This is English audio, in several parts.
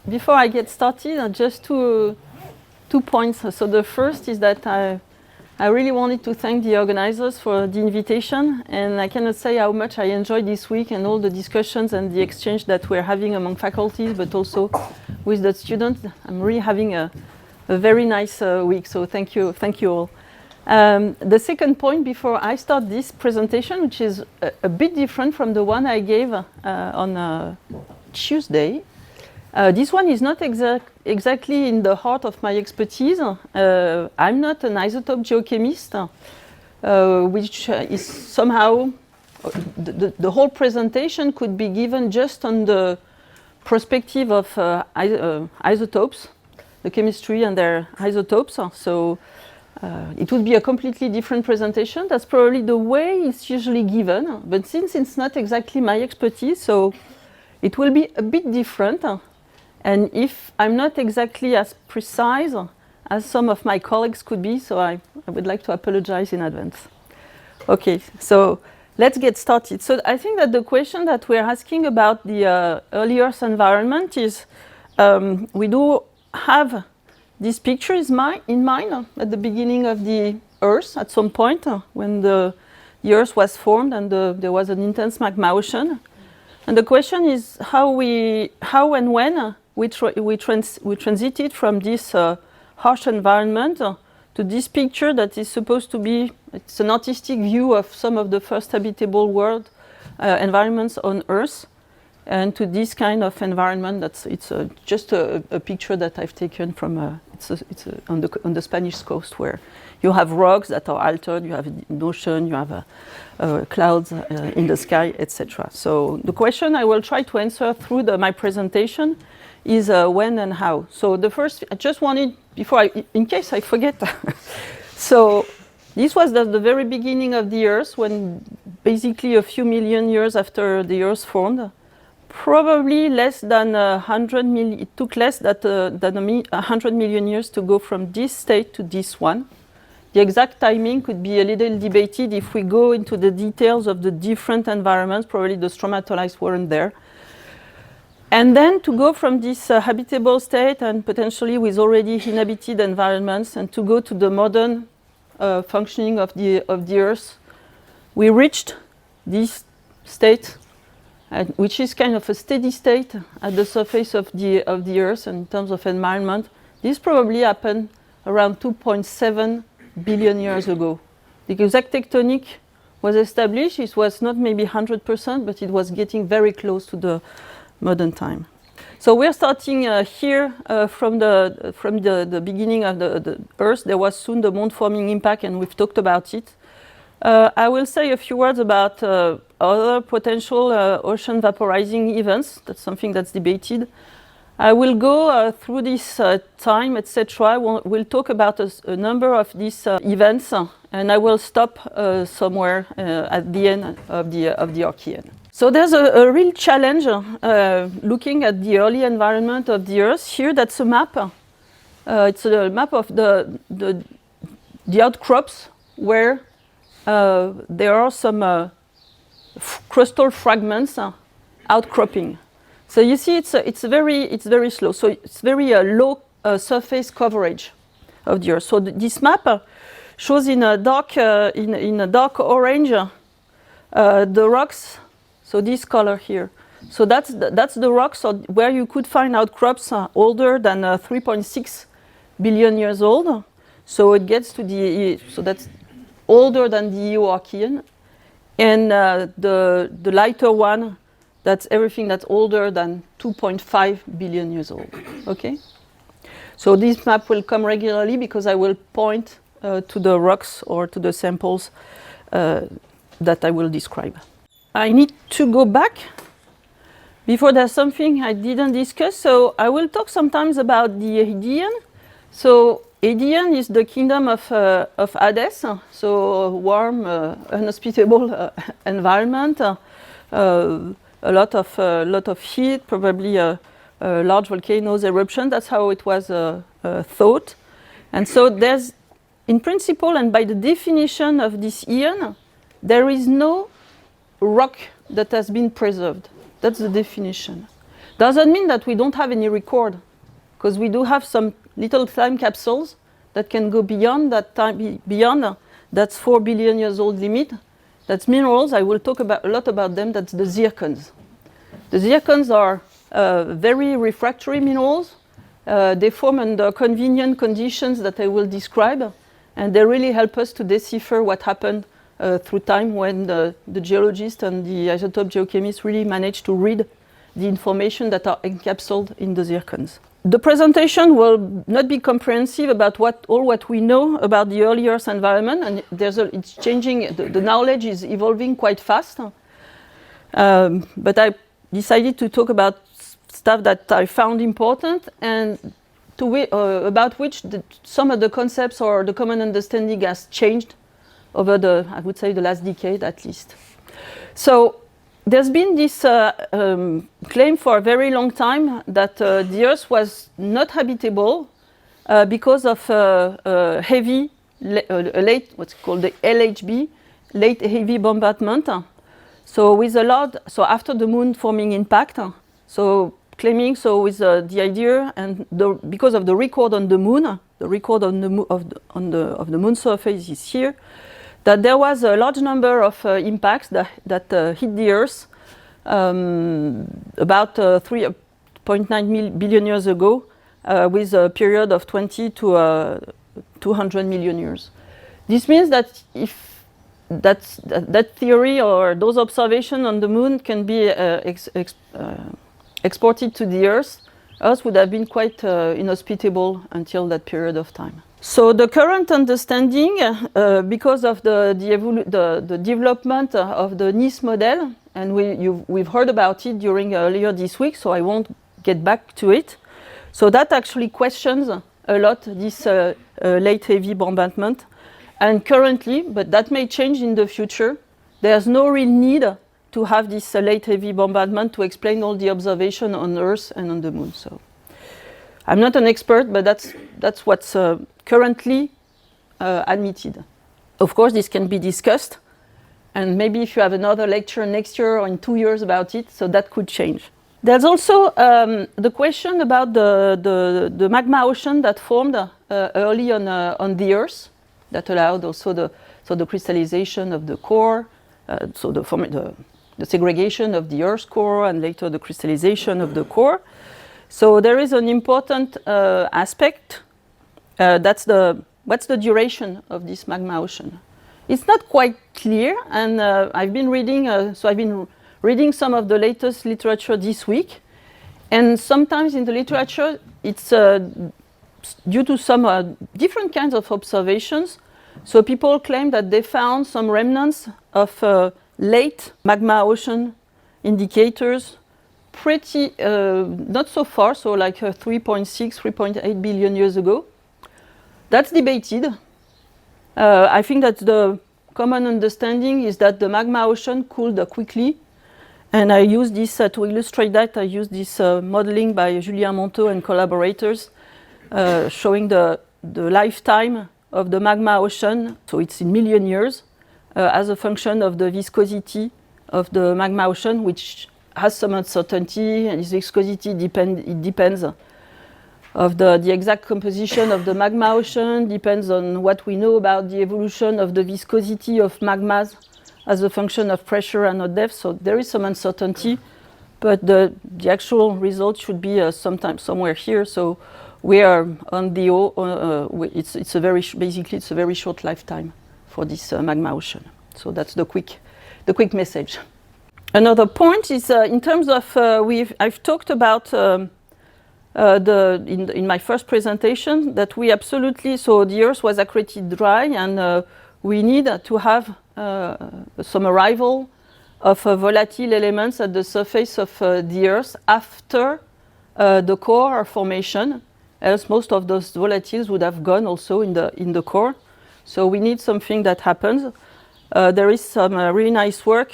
before I get started, just two points. So the first is that I really wanted to thank the organizers for the invitation, and I cannot say how much I enjoyed this week and all the discussions and the exchange that we're having among faculties, but also with the students. I'm really having a very nice week, so thank you all. The second point before I start this presentation, which is a bit different from the one I gave on Tuesday. This one is not exactly in the heart of my expertise. I'm not an isotope geochemist, which is somehow, the whole presentation could be given just on the perspective of isotopes, the chemistry and their isotopes. So it would be a completely different presentation. That's probably the way it's usually given, but since it's not exactly my expertise, so it will be a bit different. And if I'm not exactly as precise as some of my colleagues could be, so I would like to apologize in advance. Okay, so let's get started. So I think that the question that we're asking about the early Earth environment is, we do have this picture in mind at the beginning of the Earth at some point when the Earth was formed and there was an intense magma ocean. And the question is how and when we transited from this harsh environment to this picture that is supposed to be, it's an artistic view of some of the first habitable world environments on Earth, and to this kind of environment it's just a picture that I've taken from on the Spanish coast, where you have rocks that are altered, you have an ocean, you have clouds in the sky, etc. So the question I will try to answer through my presentation is when and how. So the first, I just wanted, before in case I forget, so this was the very beginning of the Earth, when basically a few million years after the Earth formed, probably less than 100 million, it took less than 100 million years to go from this state to this one. The exact timing could be a little debated if we go into the details of the different environments. Probably the stromatolites weren't there. And then to go from this habitable state and potentially with already inhabited environments and to go to the modern functioning of the Earth, we reached this state, which is kind of a steady state at the surface of the Earth in terms of environment. This probably happened around 2.7 billion years ago. The exact tectonic was established. It was not maybe 100%, but it was getting very close to the modern time. So we're starting here from the beginning of the Earth. There was soon the moon-forming impact, and we've talked about it. I will say a few words about other potential ocean vaporizing events. That's something that's debated. I will go through this time, etc. We'll talk about a number of these events, and I will stop somewhere at the end of the Archean. So there's a real challenge looking at the early environment of the Earth. Here, that's a map. It's a map of the outcrops where there are some crustal fragments outcropping. So you see, it's very slow. So it's very low surface coverage of the Earth. So this map shows in a dark orange the rocks. So this color here. So that's the rocks where you could find outcrops older than 3.6 billion years old. So it gets to so that's older than the Archean, and the lighter one, that's everything that's older than 2.5 billion years old. Okay. So this map will come regularly because I will point to the rocks or to the samples that I will describe. I need to go back before there's something I didn't discuss. So I will talk sometimes about the Hadean. So Hadean is the kingdom of Hades, so a warm, inhospitable environment, a lot of heat, probably large volcanoes, eruption. That's how it was thought. And so there's, in principle and by the definition of this Aeon, there is no rock that has been preserved. That's the definition. Doesn't mean that we don't have any record, because we do have some little time capsules that can go beyond that time, beyond that's 4 billion years old limit. That's minerals. I will talk a lot about them. That's the zircons. The zircons are very refractory minerals. They form under convenient conditions that I will describe, and they really help us to decipher what happened through time when the geologist and the isotope geochemist really managed to read the information that are encapsulated in the zircons. The presentation will not be comprehensive about all what we know about the early Earth environment, and it's changing. The knowledge is evolving quite fast. But I decided to talk about stuff that I found important and about which some of the concepts or the common understanding has changed over I would say, the last decade at least. So there's been this claim for a very long time that the Earth was not habitable because of heavy, what's called the LHB, late heavy bombardment. So after the moon forming impact, so claiming with the idea and because of the record on the moon, the record on the moon surface is here, that there was a large number of impacts that hit the Earth about 3.9 billion years ago, with a period of 20 to 200 million years. This means that if that theory or those observations on the moon can be exported to the Earth would have been quite inhospitable until that period of time. So the current understanding, because of the development of the NIS model, and we've heard about it during earlier this week, so I won't get back to it. So that actually questions a lot this late heavy bombardment. And currently, but that may change in the future, there's no real need to have this late heavy bombardment to explain all the observation on Earth and on the moon. So I'm not an expert, but that's what's currently admitted. Of course, this can be discussed, and maybe if you have another lecture next year or in 2 years about it, so that could change. There's also the question about the magma ocean that formed early on the Earth, that allowed also the crystallization of the core, so the segregation of the Earth's core and later the crystallization of the core. So there is an important aspect. What's the duration of this magma ocean? It's not quite clear, and I've been reading some of the latest literature this week, and sometimes in the literature it's due to some different kinds of observations. So people claim that they found some remnants of late magma ocean indicators pretty not so far, so like 3.6, 3.8 billion years ago. That's debated. I think that the common understanding is that the magma ocean cooled quickly, and I use this to illustrate that. I use this modeling by Julien Monteau and collaborators, showing the lifetime of the magma ocean, so it's in million years, as a function of the viscosity of the magma ocean, which has some uncertainty, and its viscosity depends of the exact composition of the magma ocean, depends on what we know about the evolution of the viscosity of magmas as a function of pressure and not depth. So there is some uncertainty, but the actual result should be sometime somewhere here. So we are on the it's a very short lifetime for this magma ocean. So that's the quick message. Another point is in terms of I've talked about in my first presentation that we absolutely, so the Earth was accreted dry, and we need to have some arrival of volatile elements at the surface of the Earth after the core formation, else most of those volatiles would have gone also in the core. So we need something that happens. There is some really nice work.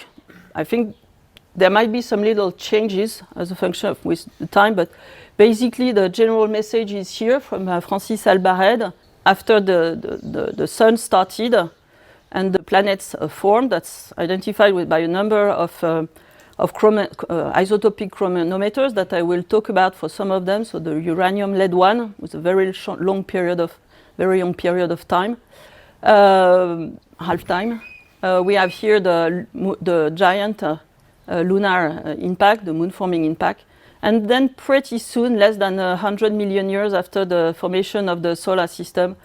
I think there might be some little changes as a function of with the time, but basically the general message is here from Francis Albarrad. After the sun started and the planets formed, that's identified by a number of isotopic chronometers that I will talk about for some of them. So the uranium lead one with a very long period of time, half time. We have here the giant lunar impact, the moon forming impact. And then pretty soon, less than 100 million years after the formation of the solar system,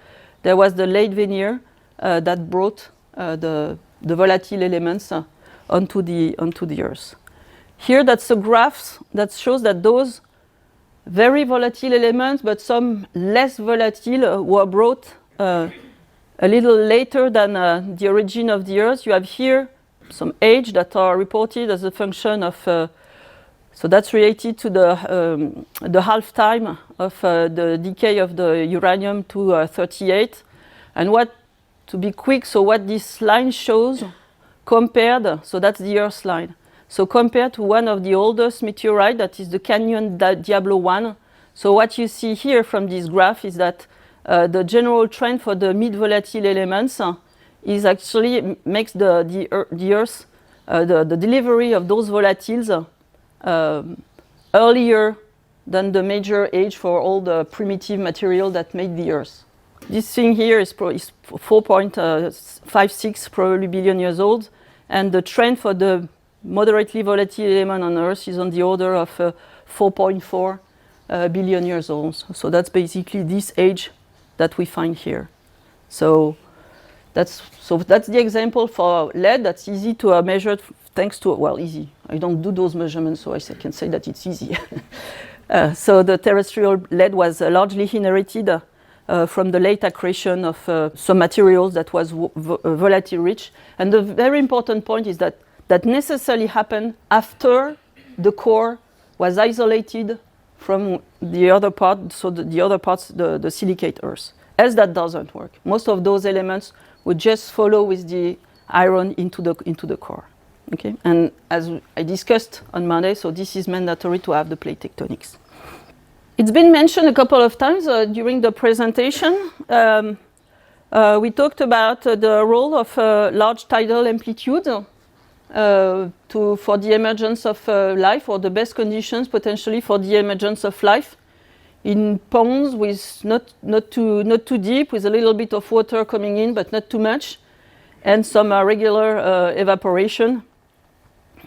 there was the late Veneer that brought the volatile elements onto the Earth. Here, that's a graph that shows that those very volatile elements, but some less volatile, were brought a little later than the origin of the Earth. You have here some age that are reported as a function of, so that's related to the half time of the decay of the uranium to 38. And to be quick, so what this line shows compared, so that's the Earth line. So compared to one of the oldest meteorites, that is the Canyon Diablo 1. So what you see here from this graph is that the general trend for the mid-volatile elements is actually makes the Earth, the delivery of those volatiles earlier than the major age for all the primitive material that made the Earth. This thing here is 4.56 probably billion years old, and the trend for the moderately volatile element on Earth is on the order of 4.4 billion years old. So that's basically this age that we find here. So that's the example for lead. That's easy to measure thanks to, well, easy. I don't do those measurements, so I can say that it's easy. So the terrestrial lead was largely inherited from the late accretion of some materials that was volatile rich. And the very important point is that necessarily happened after the core was isolated from the other part, so the other parts, the silicate Earth. Else that doesn't work. Most of those elements would just follow with the iron into the core. Okay, and as I discussed on Monday, so this is mandatory to have the plate tectonics. It's been mentioned a couple of times during the presentation. We talked about the role of large tidal amplitude for the emergence of life, or the best conditions potentially for the emergence of life in ponds with not too deep, with a little bit of water coming in but not too much, and some regular evaporation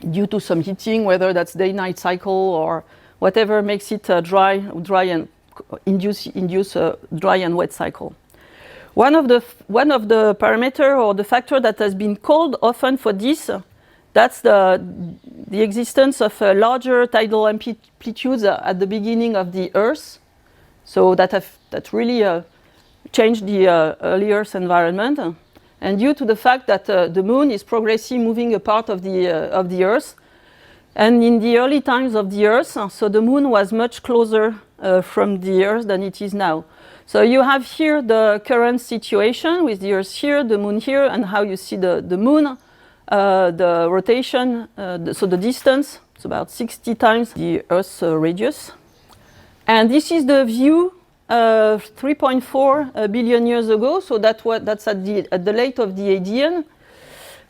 due to some heating, whether that's day-night cycle or whatever makes it dry and induce a dry and wet cycle. One of the parameter or the factor that has been called often for this, that's the existence of larger tidal amplitudes at the beginning of the Earth. So that really changed the early Earth environment. And due to the fact that the moon is progressively moving a part of the Earth, and in the early times of the Earth, so the moon was much closer from the Earth than it is now. So you have here the current situation with the Earth here, the moon here, and how you see the moon, the rotation, so the distance, it's about 60 times the Earth's radius. And this is the view 3.4 billion years ago, so that's at the late of the Hadean.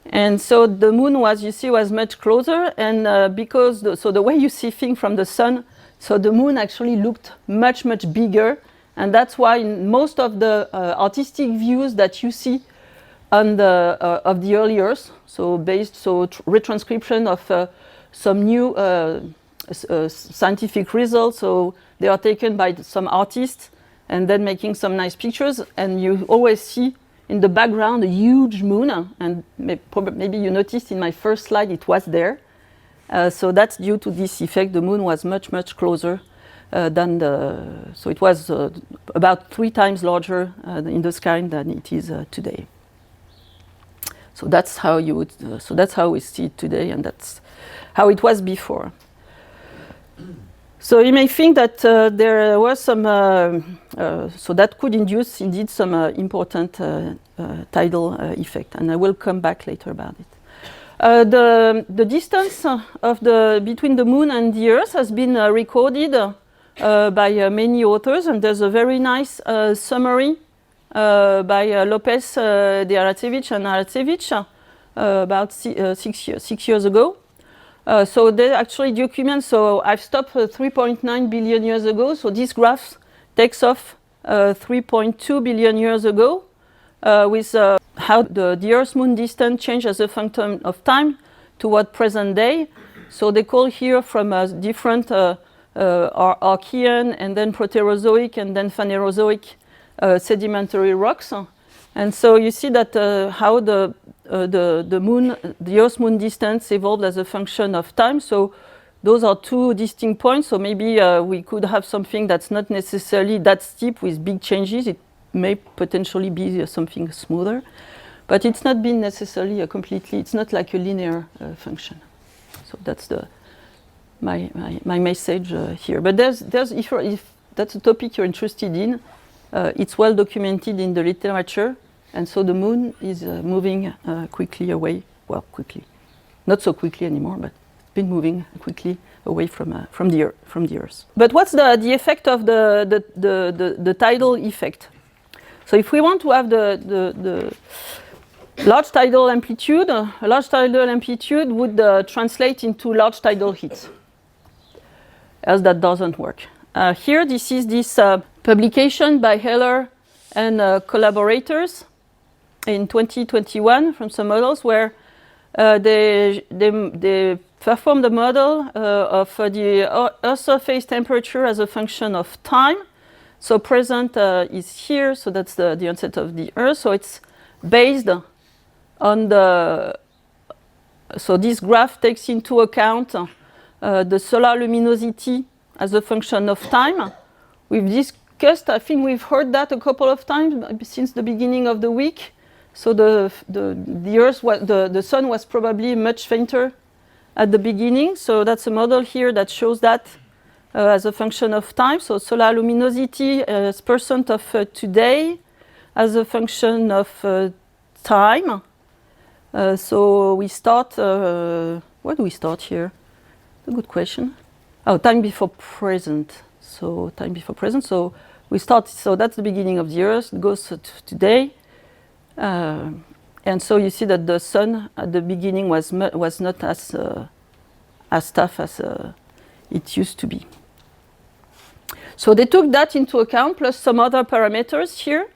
And so the moon was much closer, and because the way you see things from the sun, so the moon actually looked much bigger, and that's why in most of the artistic views that you see on of the early Earth, retranscription of some new scientific results, so they are taken by some artists and then making some nice pictures, and you always see in the background a huge moon, and maybe you noticed in my first slide it was there. So that's due to this effect. The moon was much closer than so it was about 3 times larger in the sky than it is today. So that's how that's how we see it today, and that's how it was before. So you may think that there was some, so that could induce indeed some important tidal effect, and I will come back later about it. The distance between the moon and the Earth has been recorded by many authors, and there's a very nice summary by Lopez de Aracevich and Aracevich about 6 years ago. So they actually document, so I've stopped 3.9 billion years ago. So this graph takes off 3.2 billion years ago with how the Earth-Moon distance changed as a function of time toward present day. So they call here from different Archean and then Proterozoic and then Phanerozoic sedimentary rocks. And so you see that how the Earth-Moon distance evolved as a function of time. So those are two distinct points. So maybe we could have something that's not necessarily that steep with big changes. It may potentially be something smoother, but it's not been necessarily completely. It's not like a linear function. So that's my message here. But there's if that's a topic you're interested in, it's well documented in the literature, and so the moon is moving quickly away. Well, quickly, not so quickly anymore, but been moving quickly away from the Earth. But what's the effect of the tidal effect? So if we want to have the large tidal amplitude, a large tidal amplitude would translate into large tidal heat. Else that doesn't work. Here, this is this publication by Heller and collaborators in 2021 from some models where they performed a model of the Earth surface temperature as a function of time. So present is here, so that's the onset of the Earth. So it's based on so this graph takes into account the solar luminosity as a function of time. We've discussed, I think we've heard that a couple of times since the beginning of the week. So the sun was probably much fainter at the beginning. So that's a model here that shows that as a function of time. So solar luminosity as percent of today as a function of time. So we start, where do we start here? A good question. Oh, time before present. So time before present. So we start, so that's the beginning of the Earth. It goes to today. And so you see that the sun at the beginning was not as tough as it used to be. So they took that into account plus some other parameters here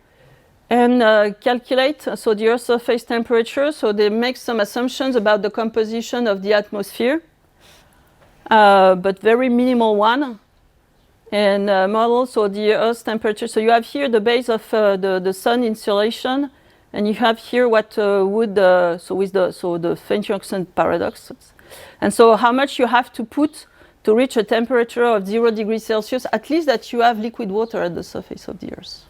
and calculate so the Earth's surface temperature. So they make some assumptions about the composition of the atmosphere, but very minimal one. And model so the Earth's temperature. So you have here the base of the sun insolation. And you have here what would the Fenn-Jackson paradox, and so how much you have to put to reach a temperature of 0 degrees Celsius, at least that you have liquid water at the surface of the Earth.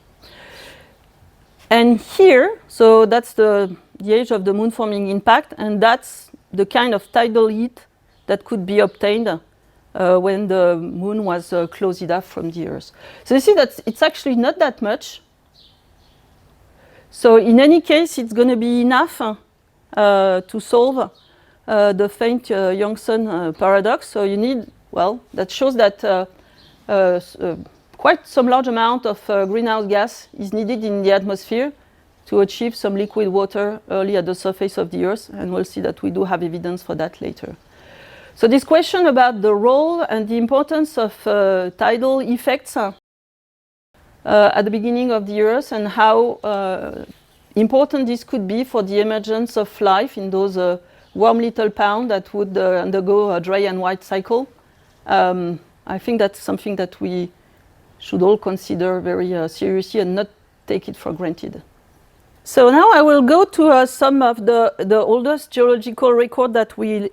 And here, so that's the age of the moon forming impact, and that's the kind of tidal heat that could be obtained when the moon was close enough from the Earth. So you see that it's actually not that much. So in any case, it's going to be enough to solve the Fenn-Jackson paradox. So you need, well, that shows that quite some large amount of greenhouse gas is needed in the atmosphere to achieve some liquid water early at the surface of the Earth. And we'll see that we do have evidence for that later. So this question about the role and the importance of tidal effects at the beginning of the Earth and how important this could be for the emergence of life in those warm little pounds that would undergo a dry and white cycle. I think that's something that we should all consider very seriously and not take it for granted. So now I will go to some of the oldest geological record that we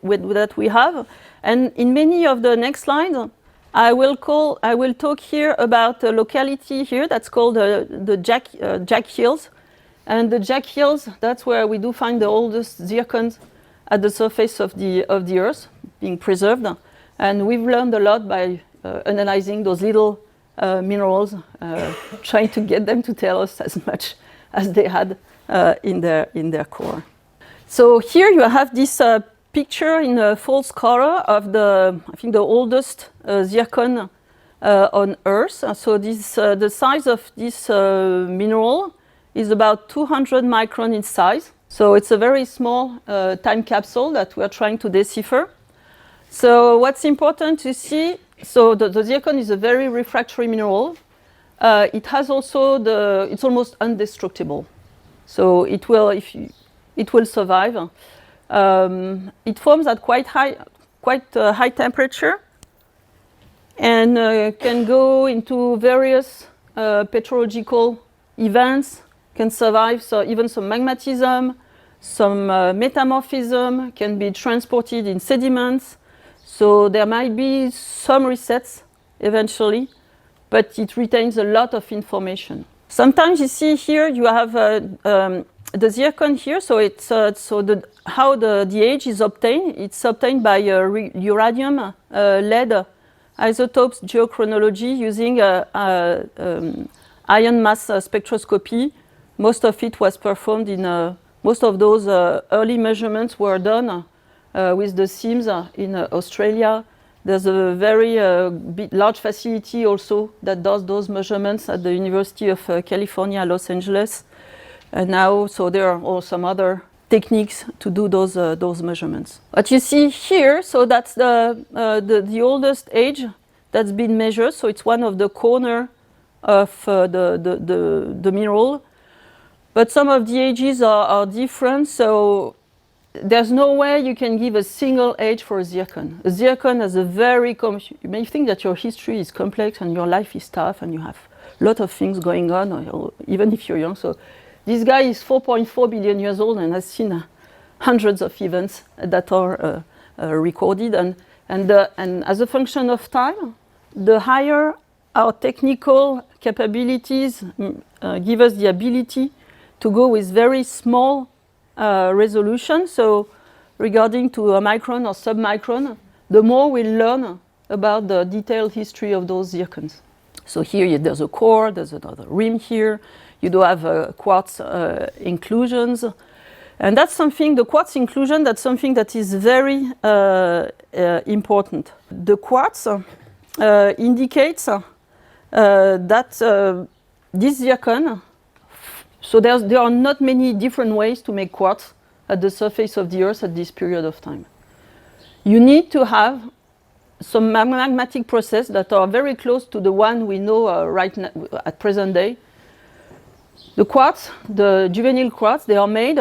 have, and in many of the next slides, I will talk here about a locality here that's called the Jack Hills, and the Jack Hills, that's where we do find the oldest zircons at the surface of the Earth being preserved, and we've learned a lot by analyzing those little minerals, trying to get them to tell us as much as they had in their core. So here you have this picture in false color of the oldest zircon on Earth. So this the size of this mineral is about 200 micron in size. So it's a very small time capsule that we are trying to decipher. So what's important to see, so the zircon is a very refractory mineral. It has also it's almost indestructible. So it will, it will survive. It forms at quite high temperature and can go into various petrological events, can survive even some magmatism, some metamorphism, can be transported in sediments. So there might be some resets eventually, but it retains a lot of information. Sometimes you see here you have the zircon here, so it's how the age is obtained. It's obtained by uranium lead isotopes geochronology using ion mass spectroscopy. Most of it was performed in most of those early measurements were done with the SIMS in Australia. There's a very large facility also that does those measurements at the University of California, Los Angeles. And now, so there are also some other techniques to do those measurements. What you see here, so that's the oldest age that's been measured. So it's one of the corner of the mineral. But some of the ages are different. So there's no way you can give a single age for a zircon. A zircon has a very, you may think that your history is complex and your life is tough and you have a lot of things going on, even if you're young. So this guy is 4.4 billion years old and has seen hundreds of events that are recorded. And as a function of time, the higher our technical capabilities give us the ability to go with very small resolution. So regarding to a micron or submicron, the more we learn about the detailed history of those zircons. So here there's a core, there's another rim here. You do have quartz inclusions. And that's something, the quartz inclusion, that's something that is very important. The quartz indicates that this zircon, so there are not many different ways to make quartz at the surface of the Earth at this period of time. You need to have some magmatic process that are very close to the one we know right now, at present day. The quartz, the juvenile quartz, they are made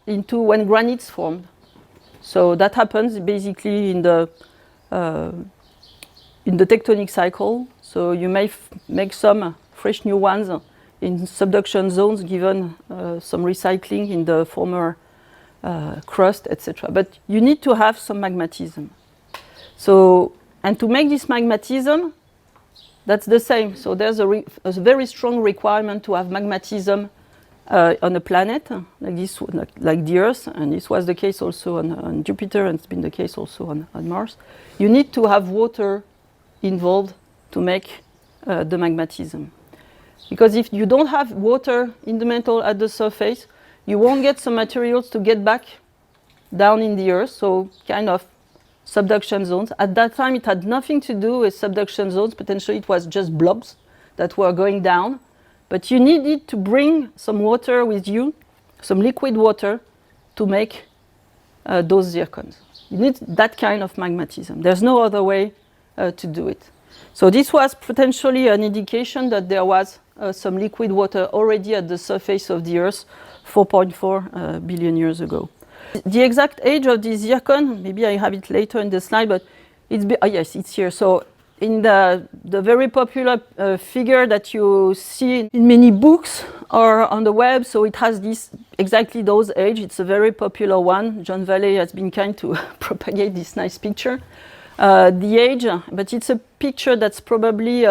into when granites formed. So that happens basically in the tectonic cycle. So you may make some fresh new ones in subduction zones given some recycling in the former crust, etc. But you need to have some magmatism. So, and to make this magmatism, that's the same. So there's a very strong requirement to have magmatism on a planet like this, like the Earth, and this was the case also on Jupiter, and it's been the case also on Mars. You need to have water involved to make the magmatism. Because if you don't have water in the mantle at the surface, you won't get some materials to get back down in the Earth, so kind of subduction zones. At that time, it had nothing to do with subduction zones. Potentially, it was just blobs that were going down. But you needed to bring some water with you, some liquid water, to make those zircons. You need that kind of magmatism. There's no other way to do it. So this was potentially an indication that there was some liquid water already at the surface of the Earth 4.4 billion years ago. The exact age of the zircon, maybe I have it later in the slide, but yes, it's here. So in the very popular figure that you see in many books or on the web, so it has exactly those age. It's a very popular one. John Valley has been kind to propagate this nice picture. The age, but it's a picture that's probably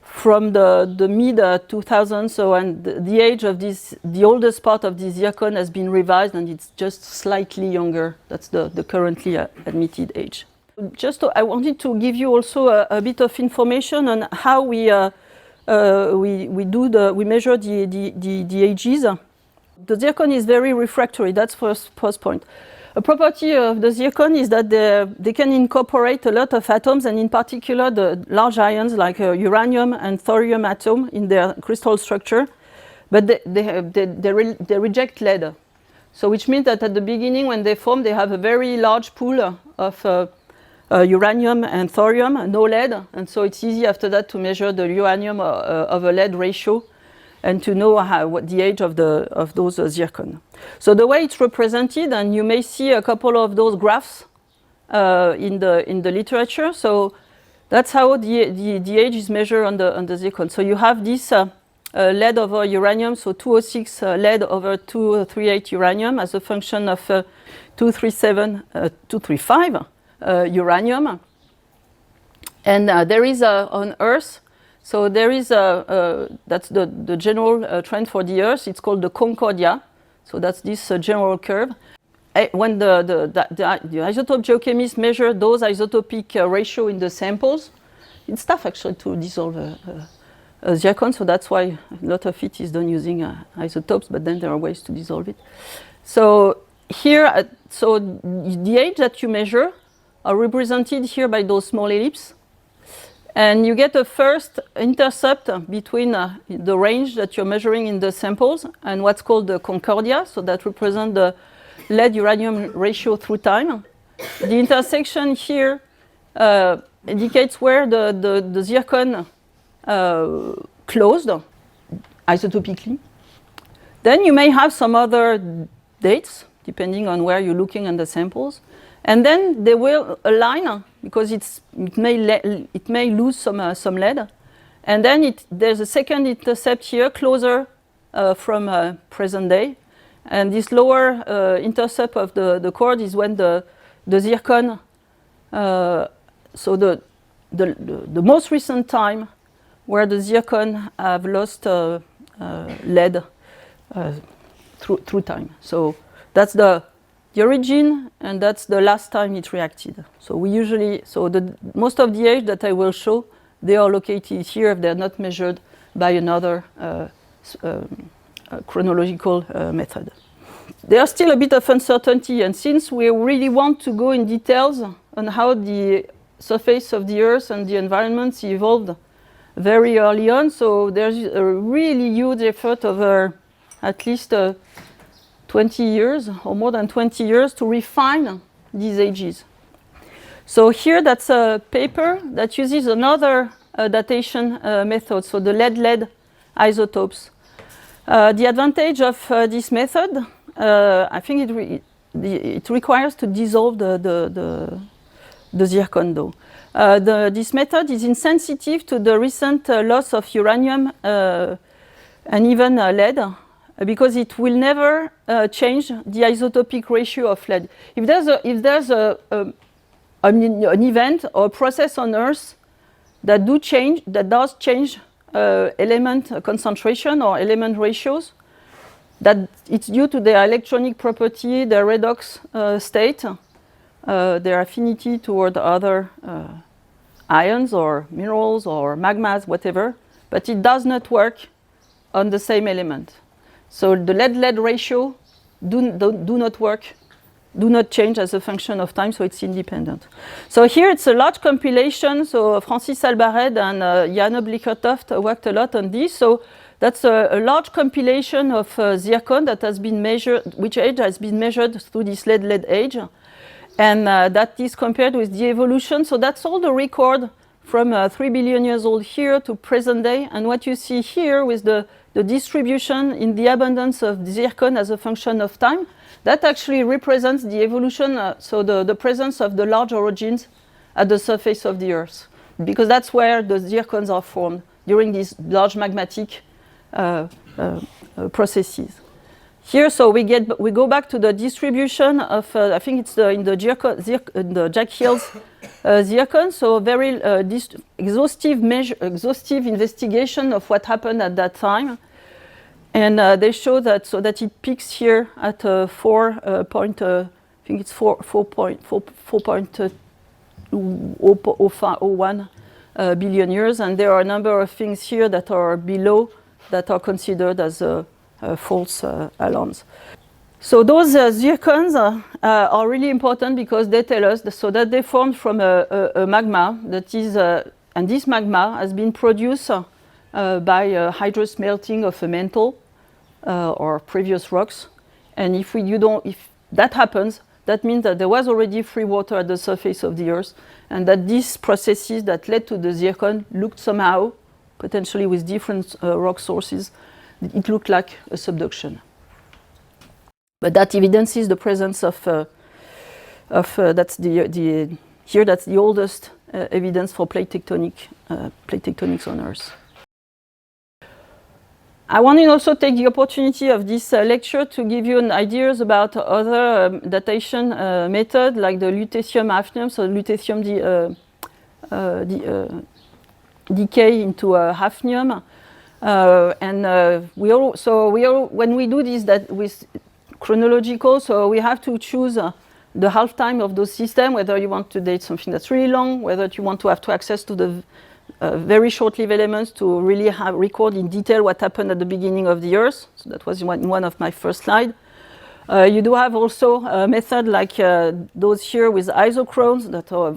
from the mid 2000s. So, and the age of the oldest part of the zircon has been revised, and it's just slightly younger. That's the currently admitted age. I wanted to give you also a bit of information on how we measure the ages. The zircon is very refractory. That's first point. A property of the zircon is that they can incorporate a lot of atoms, and in particular the large ions like uranium and thorium atom in their crystal structure, but they reject lead. So which means that at the beginning when they form, they have a very large pool of uranium and thorium, no lead, and so it's easy after that to measure the uranium over lead ratio and to know what the age of those zircon. So the way it's represented, and you may see a couple of those graphs in the literature. So that's how the age is measured on the zircon. So you have this lead over uranium, so 206 lead over 238 uranium as a function of 235 uranium. And there is on Earth, so there is that's the general trend for the Earth. It's called the Concordia. So that's this general curve. When the isotope geochemists measure those isotopic ratio in the samples, it's tough actually to dissolve zircon, so that's why a lot of it is done using isotopes, but then there are ways to dissolve it. So here, so the age that you measure are represented here by those small ellipses. And you get a first intercept between the range that you're measuring in the samples and what's called the Concordia, so that represents the lead-uranium ratio through time. The intersection here indicates where the zircon closed isotopically. Then you may have some other dates, depending on where you're looking at the samples. And then they will align because it may lose some lead. And then there's a second intercept here, closer from present day. And this lower intercept of the chord is when the zircon, so the most recent time where the zircon have lost lead through time. So that's the origin, and that's the last time it reacted. So we usually, most of the age that I will show, they are located here if they're not measured by another chronological method. There's still a bit of uncertainty, and since we really want to go in details on how the surface of the Earth and the environments evolved very early on, so there's a really huge effort over at least 20 years or more than 20 years to refine these ages. So here that's a paper that uses another datation method, so the lead-lead isotopes. The advantage of this method, I think it requires to dissolve the zircon though. This method is insensitive to the recent loss of uranium and even lead, because it will never change the isotopic ratio of lead. If there's an event or a process on Earth that does change element concentration or element ratios, that it's due to their electronic property, their redox state, their affinity toward other ions or minerals or magmas, whatever, but it does not work on the same element. So the lead-lead ratio do not work, do not change as a function of time, so it's independent. So here it's a large compilation. So Francis Albared and Janne Blikkertoft worked a lot on this. So that's a large compilation of zircon that has been measured, which age has been measured through this lead-lead age. And that is compared with the evolution. So that's all the record from 3 billion years old here to present day. And what you see here with the distribution in the abundance of zircon as a function of time, that actually represents the evolution, so the presence of the large orogens at the surface of the Earth, because that's where the zircons are formed during these large magmatic processes. Here, so we go back to the distribution of, I think it's in the Jack Hill's zircon, so very exhaustive investigation of what happened at that time. And they show that it peaks here at 4.01 billion years, and there are a number of things here that are below that are considered as false alarms. So those zircons are really important because they tell us that they formed from a magma that is, and this magma has been produced by hydrous melting of a mantle or previous rocks. And if that happens, that means that there was already free water at the surface of the Earth, and that these processes that led to the zircon looked somehow, potentially with different rock sources, it looked like a subduction. But that evidences the presence of that's here that's the oldest evidence for plate tectonics on Earth. I want to also take the opportunity of this lecture to give you an ideas about other datation method like the lutetium hafnium, so lutetium decay into hafnium, when we do this that with chronological, so we have to choose the half time of those systems, whether you want to date something that's really long, whether you want to have access to the very short-lived elements to really record in detail what happened at the beginning of the Earth. So that was one of my first slides. You do have also a method like those here with isochrones that are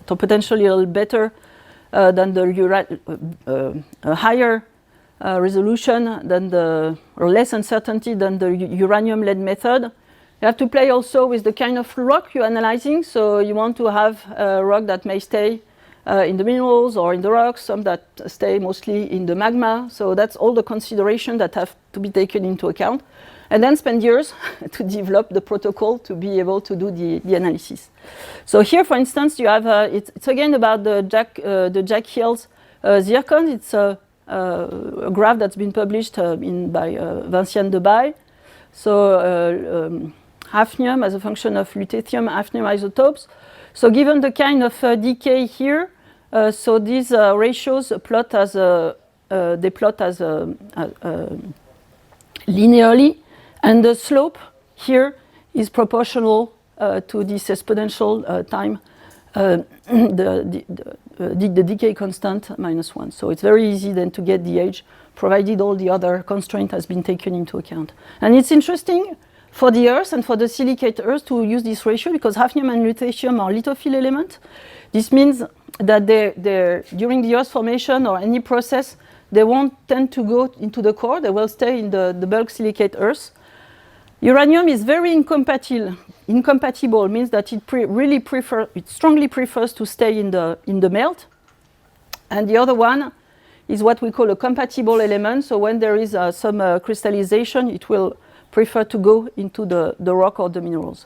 potentially a little better than the higher resolution than or less uncertainty than the uranium-lead method. You have to play also with the kind of rock you're analyzing. So you want to have a rock that may stay in the minerals or in the rocks, some that stay mostly in the magma. So that's all the consideration that have to be taken into account. And then spend years to develop the protocol to be able to do the analysis. So here, for instance, you have, it's again about the Jack Hills zircon. It's a graph that's been published by Vinciane Debaille. So hafnium as a function of lutetium hafnium isotopes. So given the kind of decay here, so these ratios plot as linearly, and the slope here is proportional to this exponential time, the decay constant -1. So it's very easy then to get the age, provided all the other constraint has been taken into account. And it's interesting for the Earth and for the silicate Earth to use this ratio because hafnium and lutetium are lithophile elements. This means that during the Earth formation or any process, they won't tend to go into the core. They will stay in the bulk silicate Earth. Uranium is very incompatible, means that it strongly prefers to stay in the melt. And the other one is what we call a compatible element. So when there is some crystallization, it will prefer to go into the rock or the minerals.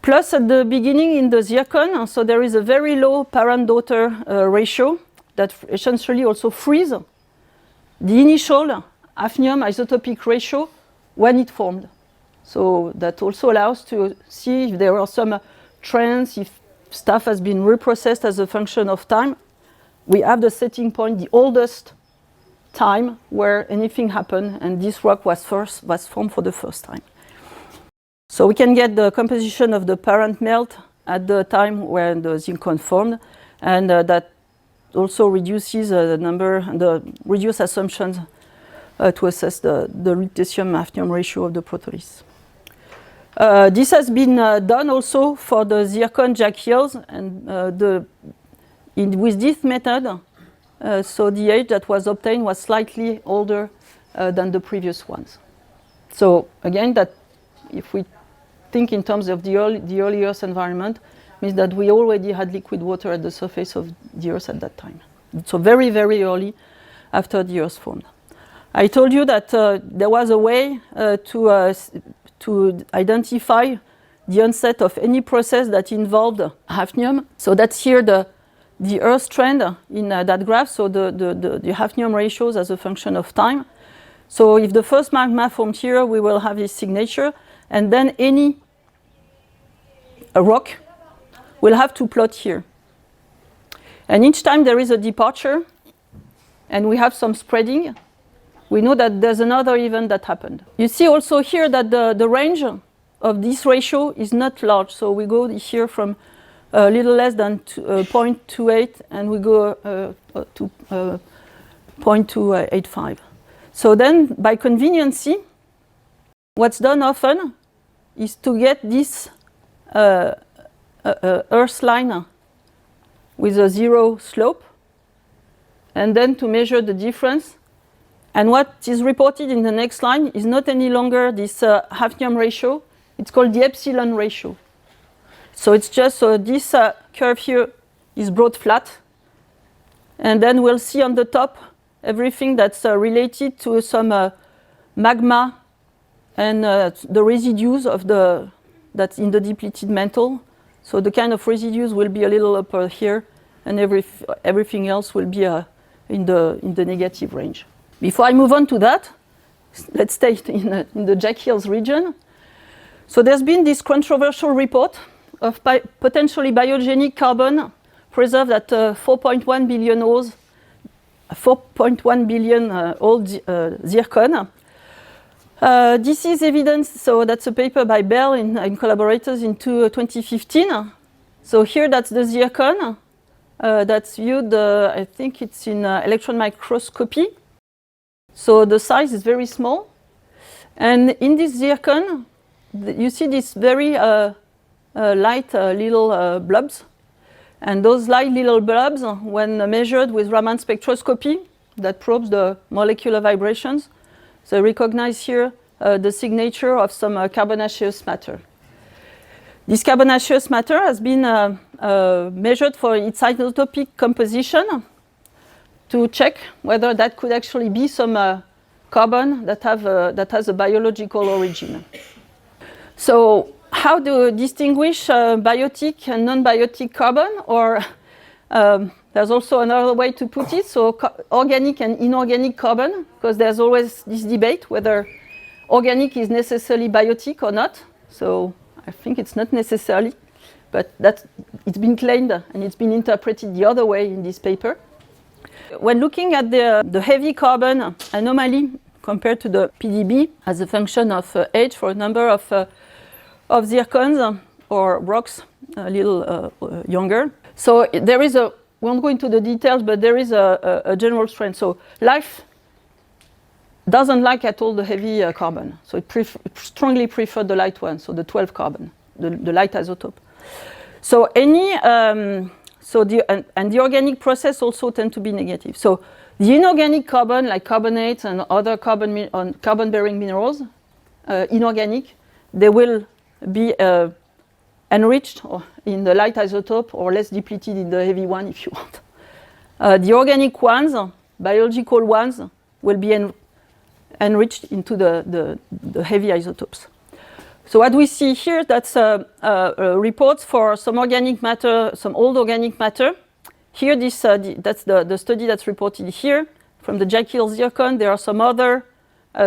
Plus at the beginning in the zircon, so there is a very low parent-daughter ratio that essentially also frees the initial hafnium isotopic ratio when it formed. So that also allows to see if there are some trends, if stuff has been reprocessed as a function of time. We have the setting point, the oldest time where anything happened, and this rock was formed for the first time. So we can get the composition of the parent melt at the time when the zircon formed, and that also reduces the reduced assumptions to assess the lutetium hafnium ratio of the protoliths. This has been done also for the zircon Jack Hills, and with this method, so the age that was obtained was slightly older than the previous ones. So again, that if we think in terms of the early Earth environment, means that we already had liquid water at the surface of the Earth at that time. So very, very early after the Earth formed. I told you that there was a way to identify the onset of any process that involved hafnium. So that's here the Earth trend in that graph, so the hafnium ratios as a function of time. So if the first magma formed here, we will have this signature, and then a rock will have to plot here. And each time there is a departure, and we have some spreading, we know that there's another event that happened. You see also here that the range of this ratio is not large. So we go here from a little less than 0.28 and we go to 0.285. So then by conveniency, what's done often is to get this Earth line with a zero slope and then to measure the difference. And what is reported in the next line is not any longer this hafnium ratio, It's called the epsilon ratio. So it's just, so this curve here is brought flat. And then we'll see on the top everything that's related to some magma and the residues of that's in the depleted mantle. So the kind of residues will be a little up here, and everything else will be in the negative range. Before I move on to that, let's stay in the Jack Hills region. So there's been this controversial report of potentially biogenic carbon preserved at 4.1 billion old zircon. This is evidence, so that's a paper by Bell and collaborators in 2015. So here that's the zircon that's viewed, I think it's in electron microscopy. So the size is very small. And in this zircon, you see these very light little blobs. And those light little blobs, when measured with Raman spectroscopy, that probes the molecular vibrations, so recognize here the signature of some carbonaceous matter. This carbonaceous matter has been measured for its isotopic composition to check whether that could actually be some carbon that has a biological origin. So how to distinguish biotic and non-biotic carbon, or there's also another way to put it, so organic and inorganic carbon, because there's always this debate whether organic is necessarily biotic or not. So I think it's not necessarily, but it's been claimed and it's been interpreted the other way in this paper. When looking at the heavy carbon anomaly compared to the PDB as a function of age for a number of zircons or rocks a little younger. So there is we won't go into the details, but there is a general trend. So life doesn't like at all the heavy carbon. So it strongly prefers the light one, so the 12 carbon, the light isotope. So the organic process also tend to be negative. So the inorganic carbon, like carbonates and other carbon-bearing minerals, inorganic, they will be enriched in the light isotope or less depleted in the heavy one if you want. The organic ones, biological ones, will be enriched into the heavy isotopes. So what we see here, that's reports for some organic matter, some old organic matter. Here, that's the study that's reported here from the Jack Hills zircon. There are some other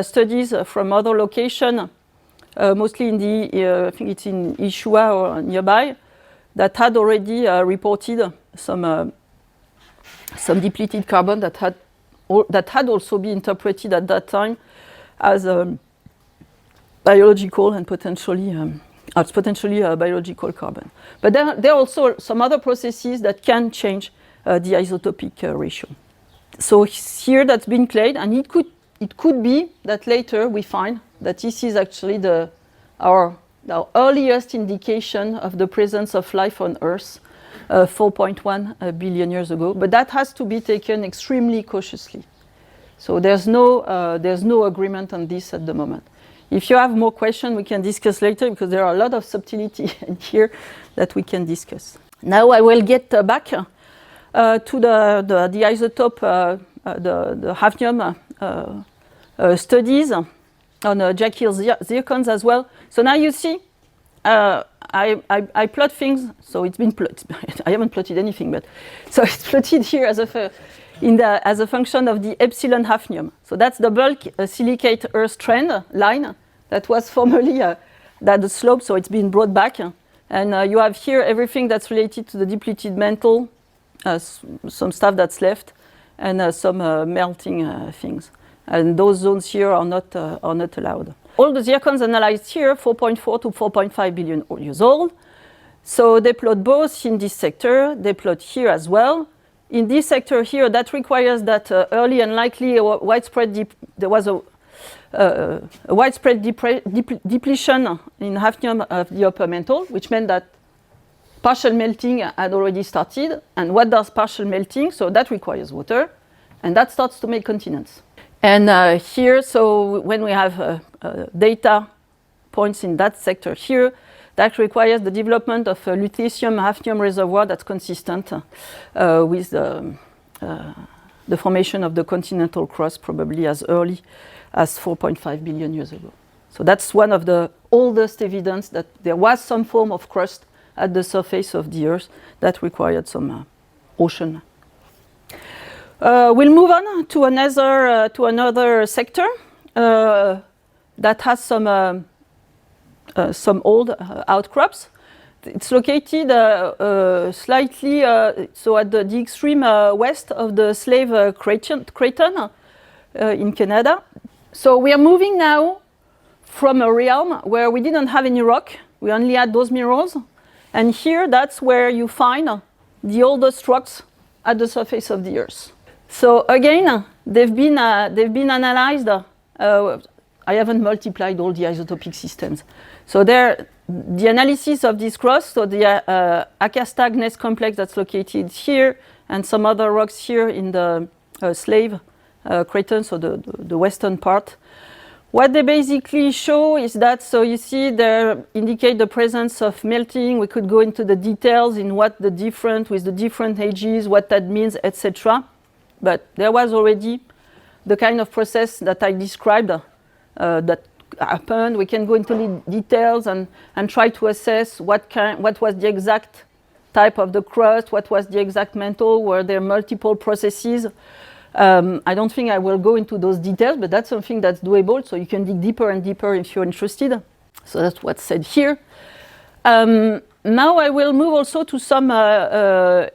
studies from other locations, mostly in I think it's in Ishua or nearby, that had already reported some depleted carbon that had also been interpreted at that time as biological and potentially biological carbon. But there are also some other processes that can change the isotopic ratio. So here that's been claimed, and it could be that later we find that this is actually our earliest indication of the presence of life on Earth 4.1 billion years ago. But that has to be taken extremely cautiously. So there's no agreement on this at the moment. If you have more questions, we can discuss later, because there are a lot of subtlety in here that we can discuss. Now I will get back to the isotope, the hafnium studies on Jack Hills zircons as well. So now you see, I plot things. So it's been plotted. I haven't plotted anything, but so it's plotted here as a function of the epsilon hafnium. So that's the bulk silicate Earth trend line that was formerly the slope. So it's been brought back, and you have here everything that's related to the depleted mantle, some stuff that's left, and some melting things. And those zones here are not allowed. All the zircons analyzed here, 4.4 to 4.5 billion years old. So they plot both in this sector. They plot here as well. In this sector here, that requires that early and likely widespread there was a widespread depletion in hafnium of the upper mantle, which meant that partial melting had already started. And what does partial melting? So that requires water, and that starts to make continents. And here, so when we have data points in that sector here. That requires the development of a lutetium hafnium reservoir that's consistent with the formation of the continental crust probably as early as 4.5 billion years ago. So that's one of the oldest evidence that there was some form of crust at the surface of the Earth that required some ocean. We'll move on to another sector that has some old outcrops. It's located slightly so at the extreme west of the Slave Craton in Canada. So we are moving now from a realm where we didn't have any rock, we only had those minerals, and here that's where you find the oldest rocks at the surface of the Earth. So again, they've been analyzed. I haven't multiplied all the isotopic systems. So the analysis of this crust, so the Acasta gneiss complex that's located here, and some other rocks here in the Slave Craton, so the western part. What they basically show is that, so you see they indicate the presence of melting. We could go into the details in what the different, with the different ages, what that means, etc. But there was already the kind of process that I described that happened. We can go into the details and try to assess what was the exact type of the crust, what was the exact mantle, were there multiple processes. I don't think I will go into those details, but that's something that's doable, so you can dig deeper and deeper if you're interested. So that's what's said here. Now I will move also to some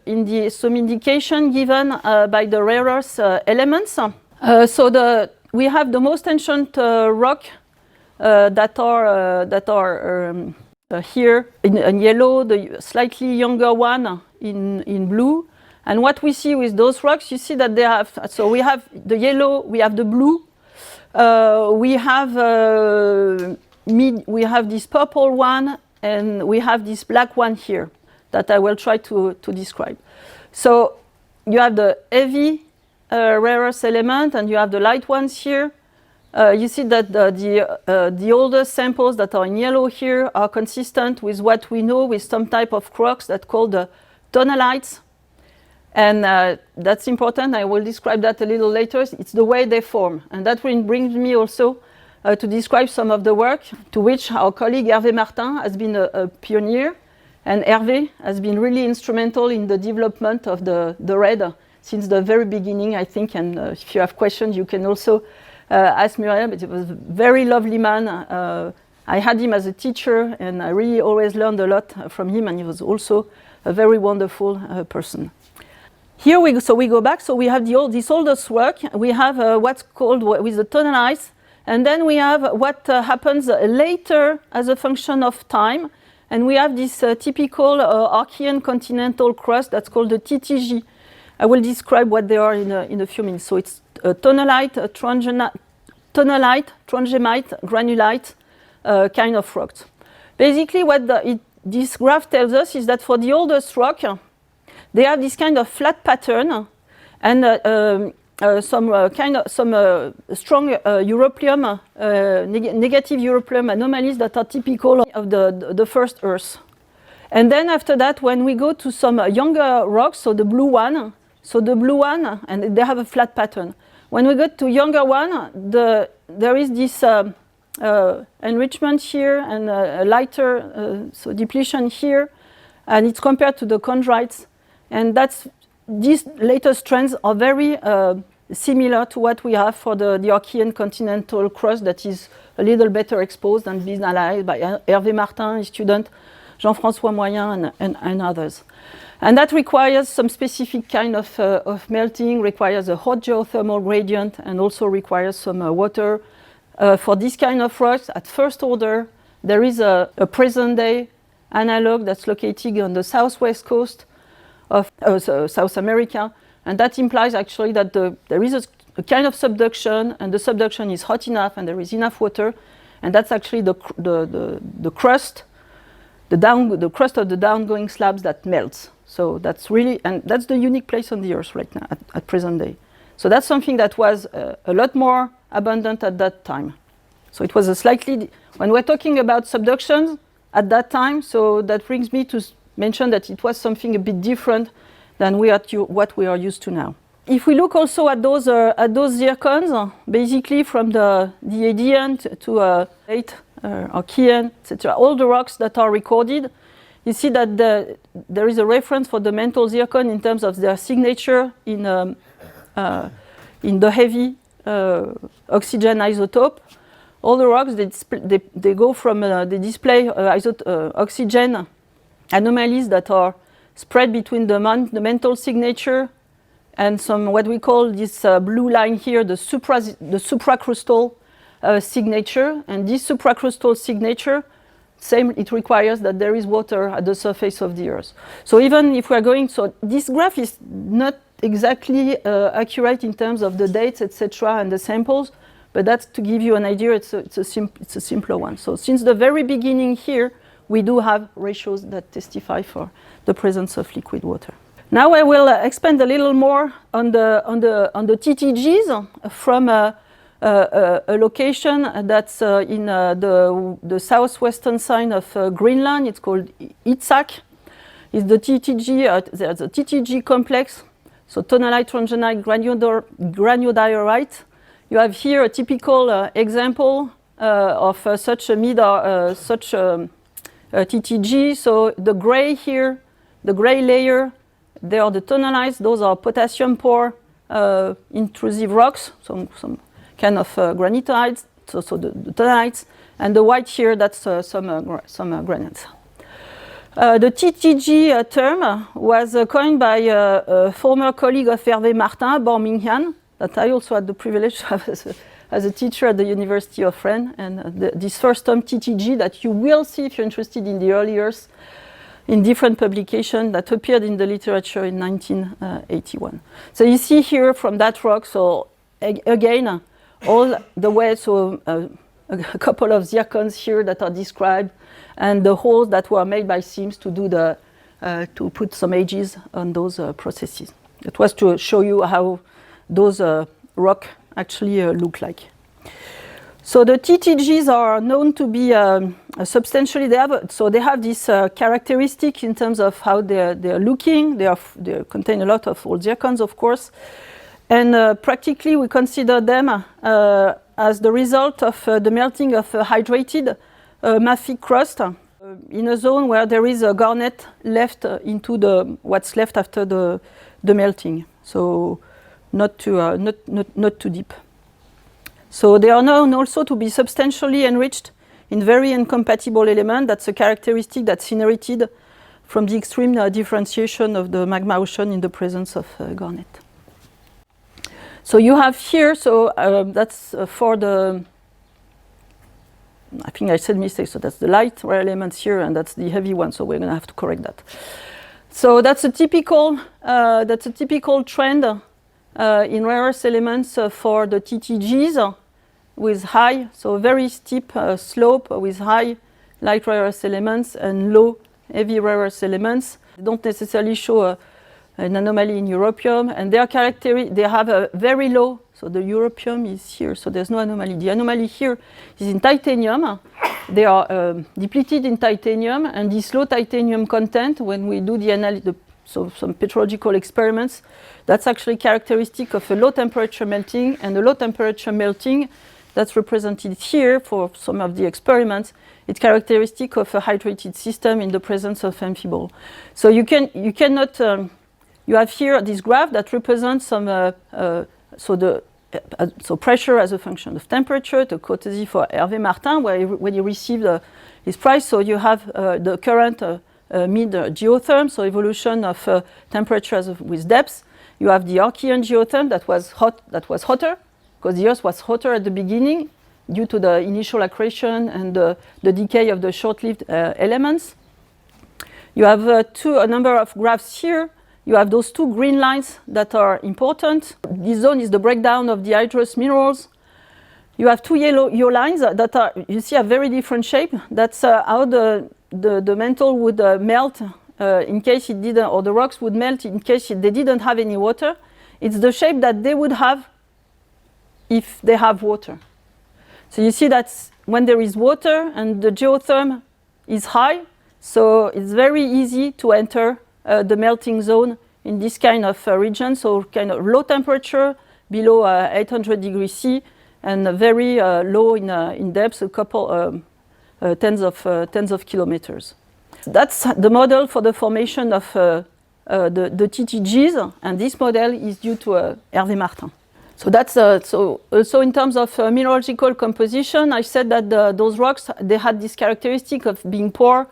indication given by the rare earth elements. We have the most ancient rock that are here in yellow, the slightly younger one in blue. And what we see with those rocks, you see that they have, so we have the yellow, we have the blue, we have this purple one, and we have this black one here that I will try to describe. So you have the heavy rare earth element, and you have the light ones here. You see that the oldest samples that are in yellow here are consistent with what we know with some type of rocks that's called the tonalites. And that's important. I will describe that a little later. It's the way they form. And that brings me also to describe some of the work to which our colleague Hervé Martin has been a pioneer. And Hervé has been really instrumental in the development of the red since the very beginning, I think. And if you have questions, you can also ask Muriel. But it was a very lovely man. I had him as a teacher, and I really always learned a lot from him. And he was also a very wonderful person. Here we go back. So we have this oldest work. We have what's called with the tonalites, and then we have what happens later as a function of time, and we have this typical Archean continental crust that's called the TTG. I will describe what they are in a few minutes. So it's tonalite, trondhjemite, granulite kind of rocks. Basically, what this graph tells us is that for the oldest rock, they have this kind of flat pattern and some strong europium, negative europium anomalies that are typical of the first Earth. And then after that, when we go to some younger rocks, so the blue one, and they have a flat pattern. When we go to younger one, there is this enrichment here and a lighter so depletion here, and it's compared to the chondrites. And these latest trends are very similar to what we have for the Archean continental crust that is a little better exposed and been analyzed by Hervé Martin, his student, Jean-François Moyen, and others. And that requires some specific kind of melting, requires a hot geothermal gradient, and also requires some water. For this kind of rocks, at first order, there is a present-day analog that's located on the southwest coast of South America, and that implies actually that there is a kind of subduction, and the subduction is hot enough, and there is enough water, and that's actually the crust, the crust of the downgoing slabs that melts. So that's really, and that's the unique place on the Earth right now at present day. So that's something that was a lot more abundant at that time. So it was When we're talking about subduction at that time, so that brings me to mention that it was something a bit different than what we are used to now. If we look also at those zircons, basically from the Adian to 8 Archean, etc., all the rocks that are recorded, you see that there is a reference for the mantle zircon in terms of their signature in the heavy oxygen isotope. All the rocks, they go from, they display oxygen anomalies that are spread between the mantle signature and some, what we call this blue line here, the supracrustal signature. And this supracrustal signature, it requires that there is water at the surface of the Earth. So even if we're going, so this graph is not exactly accurate in terms of the dates, etc., and the samples, but that's to give you an idea. It's a simpler one. So since the very beginning here, we do have ratios that testify for the presence of liquid water. Now I will expand a little more on the TTGs from a location that's in the southwestern side of Greenland. It's called Itsak. It's the TTG. There's a TTG complex. So tonalite, trongenite, granodiorite. You have here a typical example of such a TTG. So the gray here, the gray layer, they are the tonalites. Those are potassium pore intrusive rocks, some kind of granitites, so the tonalites. And the white here, that's some granites. The TTG term was coined by a former colleague of Hervé Martin, Birmingham, that I also had the privilege to have as a teacher at the University of Rennes. And this first term, TTG, that you will see if you're interested in the early Earth in different publications that appeared in the literature in 1981. So you see here from that rock, so again, all the way, so a couple of zircons here that are described, and the holes that were made by seams to do to put some ages on those processes. It was to show you how those rock actually look like. So the TTGs are known to be substantially, they have this characteristic in terms of how they're looking. They contain a lot of old zircons, of course. And practically we consider them as the result of the melting of hydrated mafic crust in a zone where there is a garnet left into what's left after the melting. So not too deep. So they are known also to be substantially enriched in very incompatible elements. That's a characteristic that's inherited from the extreme differentiation of the magma ocean in the presence of garnet. So you have here, so that's for the, I think I said mistake, so that's the light rare elements here, and that's the heavy one, so we're going to have to correct that. So that's a typical trend in rare earth elements for the TTGs with high, so very steep slope with high light rare earth elements and low heavy rare earth elements. They don't necessarily show an anomaly in europium, and they have a very low, so the europium is here, so there's no anomaly. The anomaly here is in titanium. They are depleted in titanium, and this low titanium content, when we do the analysis, so some petrological experiments, that's actually characteristic of a low temperature melting, and the low temperature melting that's represented here for some of the experiments, it's characteristic of a hydrated system in the presence of amphibole. So you cannot, you have here this graph that represents some, so pressure as a function of temperature, the courtesy for Hervé Martin, when he received his prize. So you have the current mid-geotherm, so evolution of temperature with depth. You have the Archean geotherm that was hotter, because the Earth was hotter at the beginning due to the initial accretion and the decay of the short-lived elements. You have a number of graphs here. You have those two green lines that are important. This zone is the breakdown of the hydrous minerals. You have two yellow lines that are, you see, a very different shape. That's how the mantle would melt in case it didn't, or the rocks would melt in case they didn't have any water. It's the shape that they would have if they have water. So you see that when there is water and the geotherm is high, so it's very easy to enter the melting zone in this kind of region, so kind of low temperature, below 800 degrees C, and very low in depth, a couple tens of kilometers. That's the model for the formation of the TTGs, and this model is due to Hervé Martin. So that's so also in terms of mineralogical composition, I said that those rocks, they had this characteristic of being poor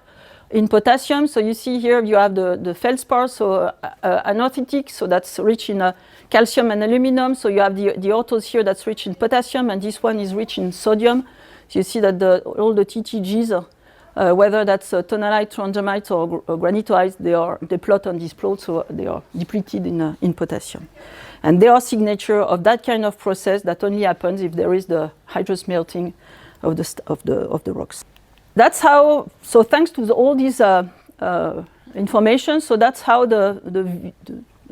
in potassium. So you see here you have the feldspar, so anorthitic, so that's rich in calcium and aluminum. So you have the orthos here that's rich in potassium, and this one is rich in sodium. So you see that all the TTGs, whether that's tonalite, trondhjemite, or granitoids, they plot on this plot, so they are depleted in potassium. And they are signature of that kind of process that only happens if there is the hydrous melting of the rocks. That's how. So thanks to all these information, so that's how the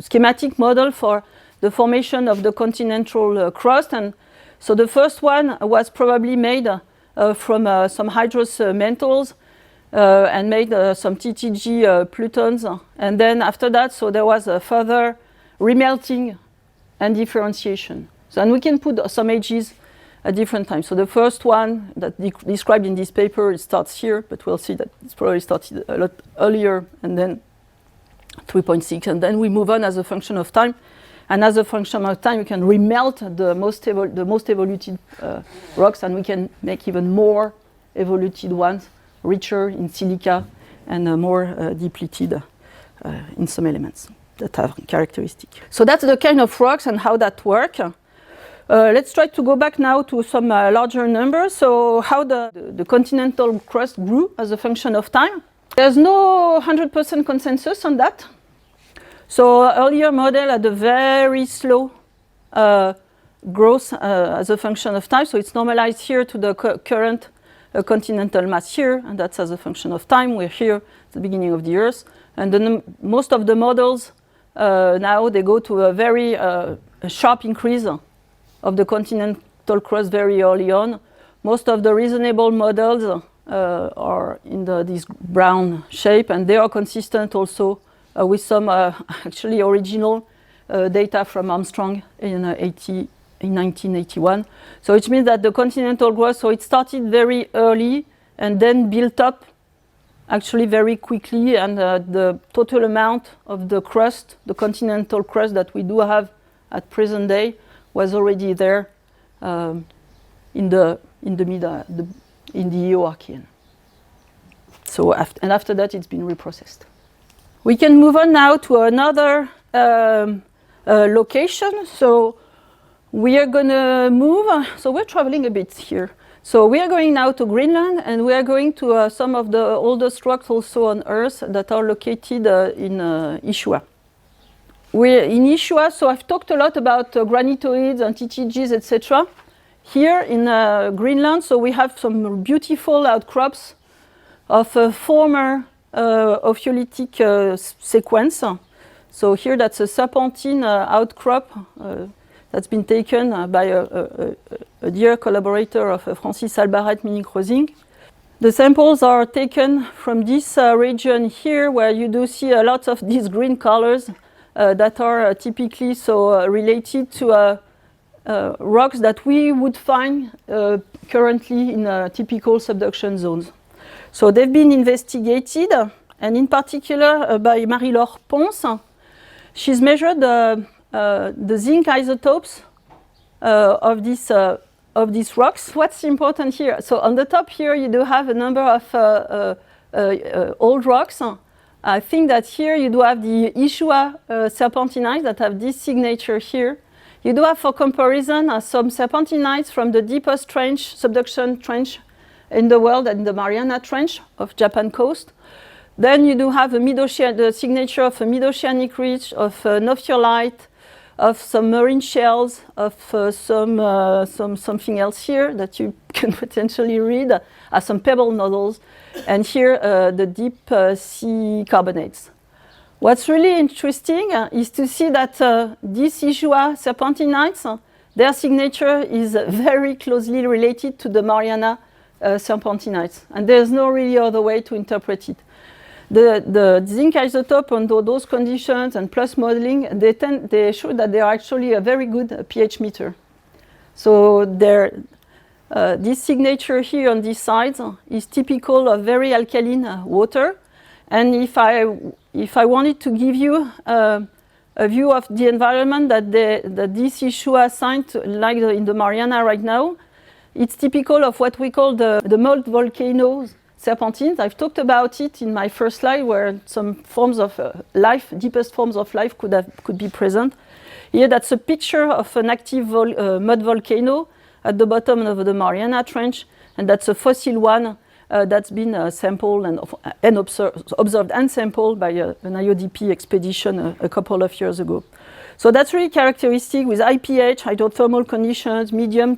schematic model for the formation of the continental crust. And so the first one was probably made from some hydrous metals and made some TTG plutons. And then after that, so there was a further remelting and differentiation. So, and we can put some ages at different times. So the first one that described in this paper, it starts here, but we'll see that it's probably started a lot earlier, and then 3.6, and then we move on as a function of time. And as a function of time, we can remelt the most evoluted rocks, and we can make even more evoluted ones, richer in silica and more depleted in some elements that have characteristic. So that's the kind of rocks and how that work. Let's try to go back now to some larger numbers. So how the continental crust grew as a function of time. There's no 100% consensus on that. So earlier model had a very slow growth as a function of time. So it's normalized here to the current continental mass here, and that's as a function of time. We're here at the beginning of the Earth. And then most of the models now, they go to a very sharp increase of the continental crust very early on. Most of the reasonable models are in this brown shape, and they are consistent also with some actually original data from Armstrong in 1981. So it means that the continental growth, so it started very early and then built up actually very quickly, and the total amount of the crust, the continental crust that we do have at present day, was already there in the Eoarchean. So after that, it's been reprocessed. We can move on now to another location. So we are going to move. So we're traveling a bit here. So we are going now to Greenland, and we are going to some of the oldest rocks also on Earth that are located in Ishua. We're in Ishua, so I've talked a lot about granitoids and TTGs, etc. Here in Greenland, so we have some beautiful outcrops of a former ophiolitic sequence. So here that's a serpentine outcrop that's been taken by a dear collaborator of Francis Albaret Mini-Crozing. The samples are taken from this region here, where you do see a lot of these green colors that are typically so related to rocks that we would find currently in typical subduction zones. So they've been investigated, and in particular by Marie-Laure Pons. She's measured the zinc isotopes of these rocks. What's important here? So on the top here, you do have a number of old rocks. I think that here you do have the Ishua serpentinites that have this signature here. You do have, for comparison, some serpentinites from the deepest trench, subduction trench in the world, and the Mariana Trench of Japan coast. Then you do have the signature of a mid-oceanic ridge, of ophiolite, of some marine shells, of something else here that you can potentially read, some pebble nodules, and here the deep sea carbonates. What's really interesting is to see that these Ishua serpentinites, their signature is very closely related to the Mariana serpentinites, and there's no really other way to interpret it. The zinc isotope under those conditions and plus modeling, they show that they are actually a very good pH meter. So this signature here on this side is typical of very alkaline water. And if I wanted to give you a view of the environment that this issue assigned, like in the Mariana right now, it's typical of what we call the mold volcanoes serpentines. I've talked about it in my first slide, where some forms of life, deepest forms of life, could be present. Here, that's a picture of an active mud volcano at the bottom of the Mariana Trench, and that's a fossil one that's been sampled and observed and sampled by an IODP expedition a couple of years ago. So that's really characteristic with high pH, hydrothermal conditions, medium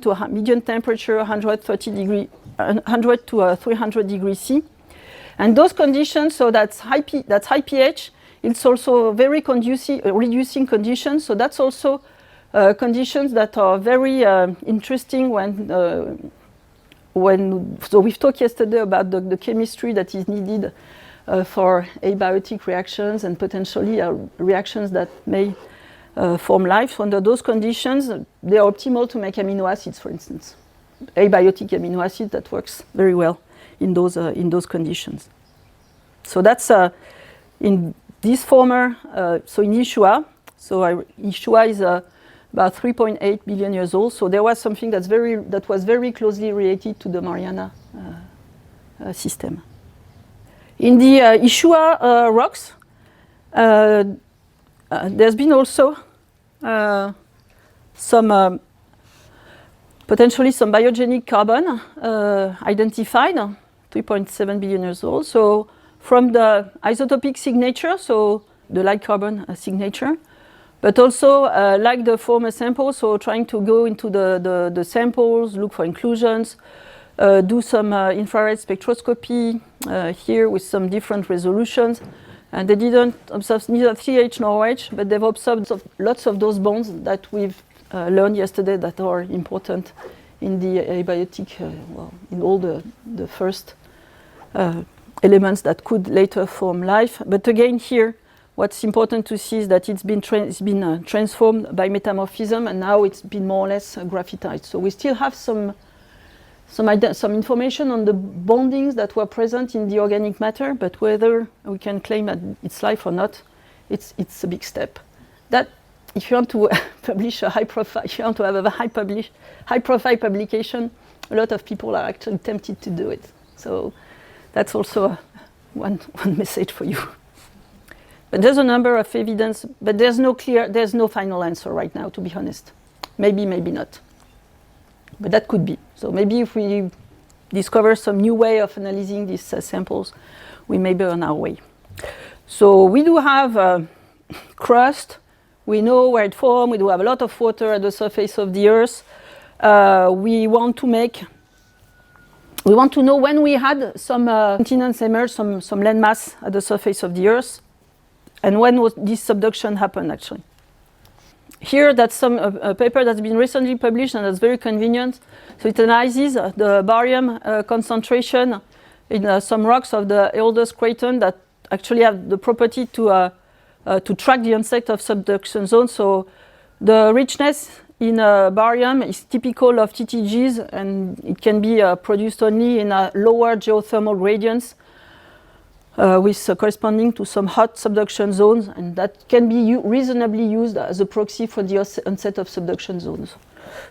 temperature, 100 to 300 degrees C. And those conditions, so that's high pH, it's also very conducive, reducing conditions. So that's also conditions that are very interesting so we've talked yesterday about the chemistry that is needed for abiotic reactions and potentially reactions that may form life. Under those conditions, they are optimal to make amino acids, for instance. Abiotic amino acid that works very well in those conditions. So that's in this former, so in Ishua. So Ishua is about 3.8 billion years old. So there was something that was very closely related to the Mariana system. In the Ishua rocks, there's been also potentially some biogenic carbon identified, 3.7 billion years old. So from the isotopic signature, so the light carbon signature, but also like the former samples, so trying to go into the samples, look for inclusions, do some infrared spectroscopy here with some different resolutions. And they didn't observe neither CH nor OH, but they've observed lots of those bonds that we've learned yesterday that are important in the abiotic, in all the first elements that could later form life. But again here, what's important to see is that it's been transformed by metamorphism, and now it's been more or less graphitized. So we still have some information on the bondings that were present in the organic matter, but whether we can claim that it's life or not, it's a big step. That if you want to publish a high profile, if you want to have a high profile publication, a lot of people are actually tempted to do it. So that's also one message for you. But there's a number of evidence, but there's no final answer right now, to be honest. Maybe, maybe not. But that could be. So maybe if we discover some new way of analyzing these samples, we may be on our way. So we do have crust. We know where it formed. We do have a lot of water at the surface of the Earth. We want to know when we had some continents emerge, some landmass at the surface of the Earth, and when was this subduction happened actually. Here, that's a paper that's been recently published, and that's very convenient. So it analyzes the barium concentration in some rocks of the oldest craton that actually have the property to track the onset of subduction zones. So the richness in barium is typical of TTGs, and it can be produced only in lower geothermal gradients with corresponding to some hot subduction zones, and that can be reasonably used as a proxy for the onset of subduction zones.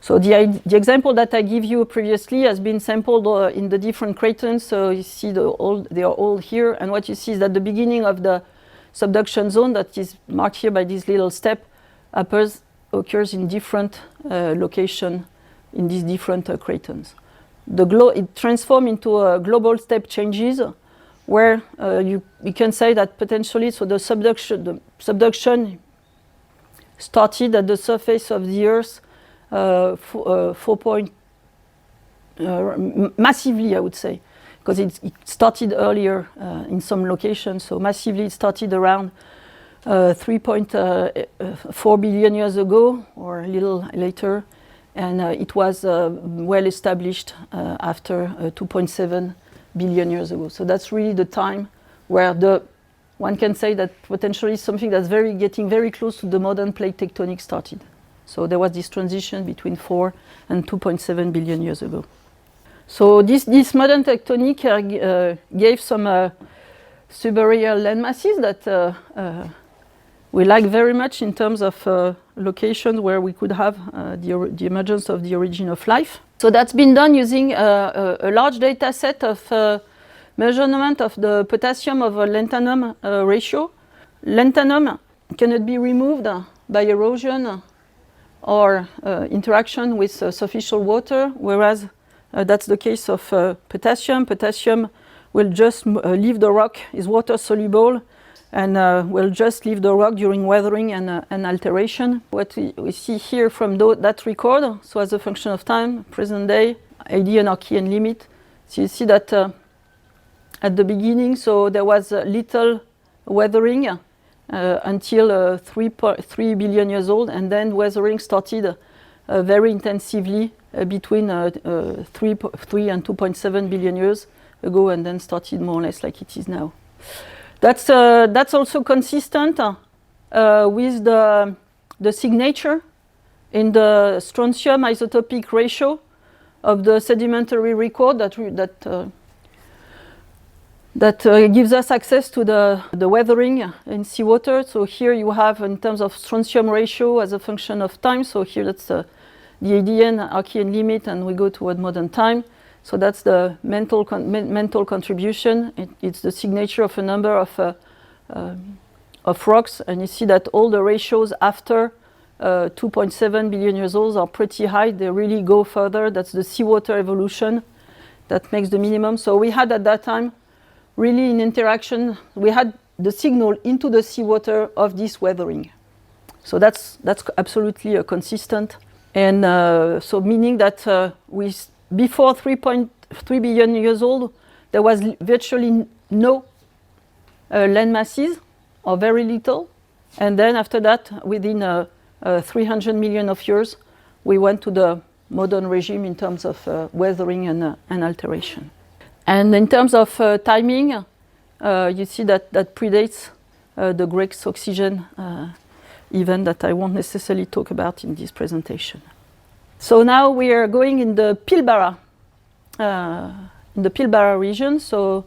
So the example that I gave you previously has been sampled in the different cratons. So you see they are all here, and what you see is that the beginning of the subduction zone that is marked here by this little step occurs in different location in these different cratons. It transforms into global step changes, where you can say that potentially, so the subduction started at the surface of the Earth massively, I would say, because it started earlier in some locations. So massively, it started around 3.4 billion years ago, or a little later, and it was well established after 2.7 billion years ago. So that's really the time where one can say that potentially something that's getting very close to the modern plate tectonics started. So there was this transition between 4 and 2.7 billion years ago. So this modern tectonic gave some subaerial land masses that we like very much in terms of locations where we could have the emergence of the origin of life. So that's been done using a large data set of measurement of the potassium of a lanthanum ratio. Lanthanum cannot be removed by erosion or interaction with superficial water, whereas that's the case of potassium. Potassium will just leave the rock, is water soluble, and will just leave the rock during weathering and alteration. What we see here from that record, so as a function of time, present day, AD and Archean limit, so you see that at the beginning, so there was little weathering until 3 billion years old, and then weathering started very intensively between 3 and 2.7 billion years ago, and then started more or less like it is now. That's also consistent with the signature in the strontium isotopic ratio of the sedimentary record that gives us access to the weathering in seawater. So here you have, in terms of strontium ratio as a function of time, so here that's the ADN Archean limit, and we go toward modern time. So that's the mental contribution. It's the signature of a number of rocks, and you see that all the ratios after 2.7 billion years old are pretty high. They really go further. That's the seawater evolution that makes the minimum. So we had at that time really in interaction, we had the signal into the seawater of this weathering. So that's absolutely consistent, and so meaning that before 3.3 billion years old, there was virtually no land masses, or very little, and then after that, within 300 million of years, we went to the modern regime in terms of weathering and alteration. And in terms of timing, you see that predates the Greg's oxygen event that I won't necessarily talk about in this presentation. So now we are going in the Pilbara region. So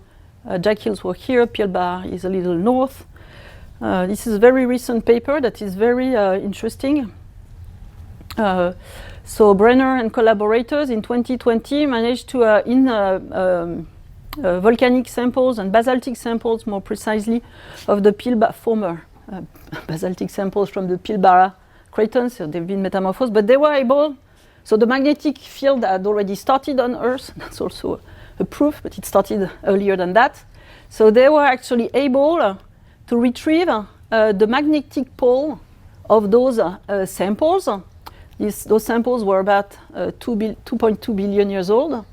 Jack Hills were here, Pilbara is a little north. This is a very recent paper that is very interesting. So Brenner and collaborators in 2020 managed to, in volcanic samples and basaltic samples, more precisely, of the former basaltic samples from the Pilbara cratons, so they've been metamorphosed, but they were able, so the magnetic field had already started on Earth, that's also a proof, but it started earlier than that. So they were actually able to retrieve the magnetic pole of those samples. Those samples were about 2.2 billion years old.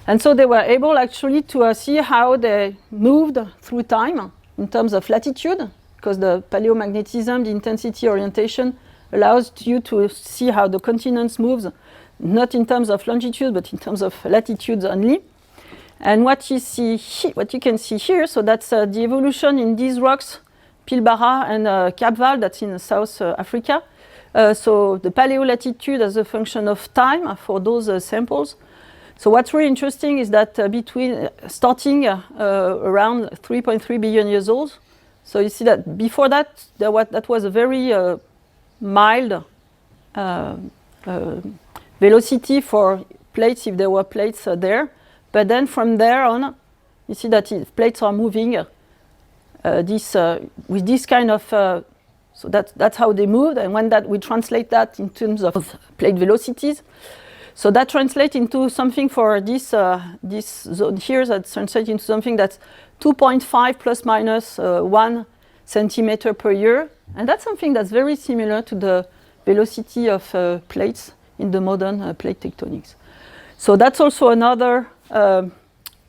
And so they were able actually to see how they moved through time in terms of latitude, because the paleomagnetism, the intensity orientation, allows you to see how the continents moves, not in terms of longitude, but in terms of latitudes only. And what you can see here, so that's the evolution in these rocks, Pilbara and Cape Val, that's in South Africa. So the paleolatitude as a function of time for those samples. So what's really interesting is that starting around 3.3 billion years old, so you see that before that, that was a very mild velocity for plates, if there were plates there. But then from there on, you see that plates are moving with this kind of, so that's how they moved. And when we translate that in terms of plate velocities, so that translates into something for this zone here, that translates into something that's 2.5 plus minus 1 centimeter per year. And that's something that's very similar to the velocity of plates in the modern plate tectonics. So that's also another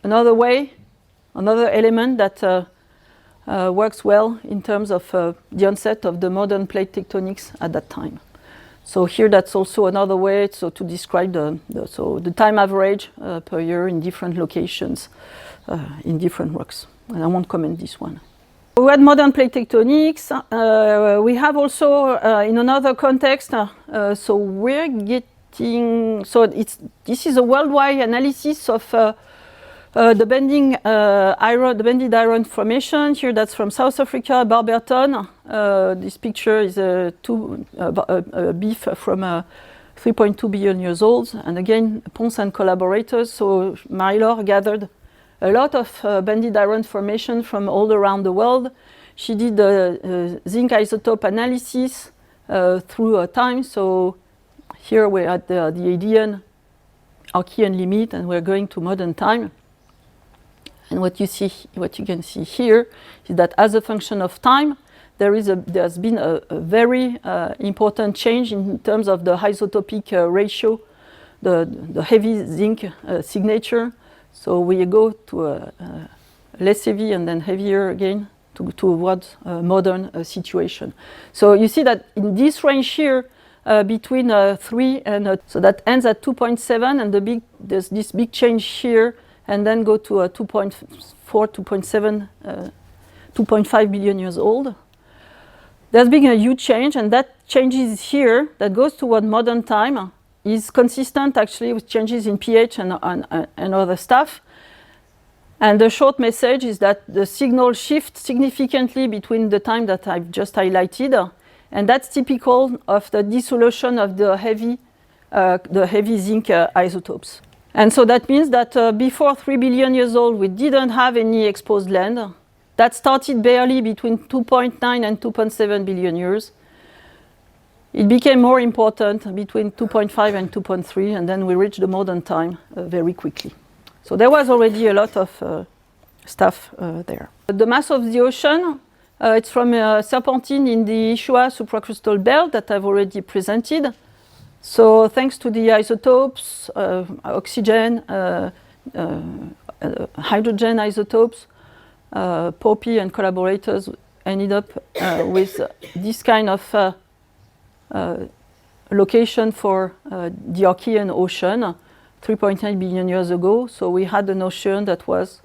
way, another element that works well in terms of the onset of the modern plate tectonics at that time. So here that's also another way to describe the time average per year in different locations, in different rocks. And I won't comment this one. We had modern plate tectonics. We have also, in another context, so we're getting, this is a worldwide analysis of the bending the bended iron formation. Here that's from South Africa, Barberton. This picture is a beef from 3.2 billion years old. And again, Pons and collaborators. So Marie-Laure gathered a lot of bended iron formation from all around the world. She did the zinc isotope analysis through time. So here we're at the Adian Archean limit, and we're going to modern time. And what you can see here is that as a function of time, there's been a very important change in terms of the isotopic ratio, the heavy zinc signature. So we go to less heavy and then heavier again towards a modern situation. So you see that in this range here, between 3 and so that ends at 2.7, and there's this big change here, and then go to 2.4, 2.7, 2.5 billion years old. There's been a huge change, and that changes here that goes toward modern time is consistent actually with changes in pH and other stuff. And the short message is that the signal shifts significantly between the time that I've just highlighted, and that's typical of the dissolution of the heavy zinc isotopes. And so that means that before 3 billion years old, we didn't have any exposed land. That started barely between 2.9 and 2.7 billion years. It became more important between 2.5 and 2.3, and then we reached the modern time very quickly. So there was already a lot of stuff there. The mass of the ocean, it's from serpentine in the Ishua supracrustal belt that I've already presented. So thanks to the isotopes, oxygen, hydrogen isotopes, Poppy and collaborators ended up with this kind of location for the Archean ocean 3.9 billion years ago. So we had an ocean that was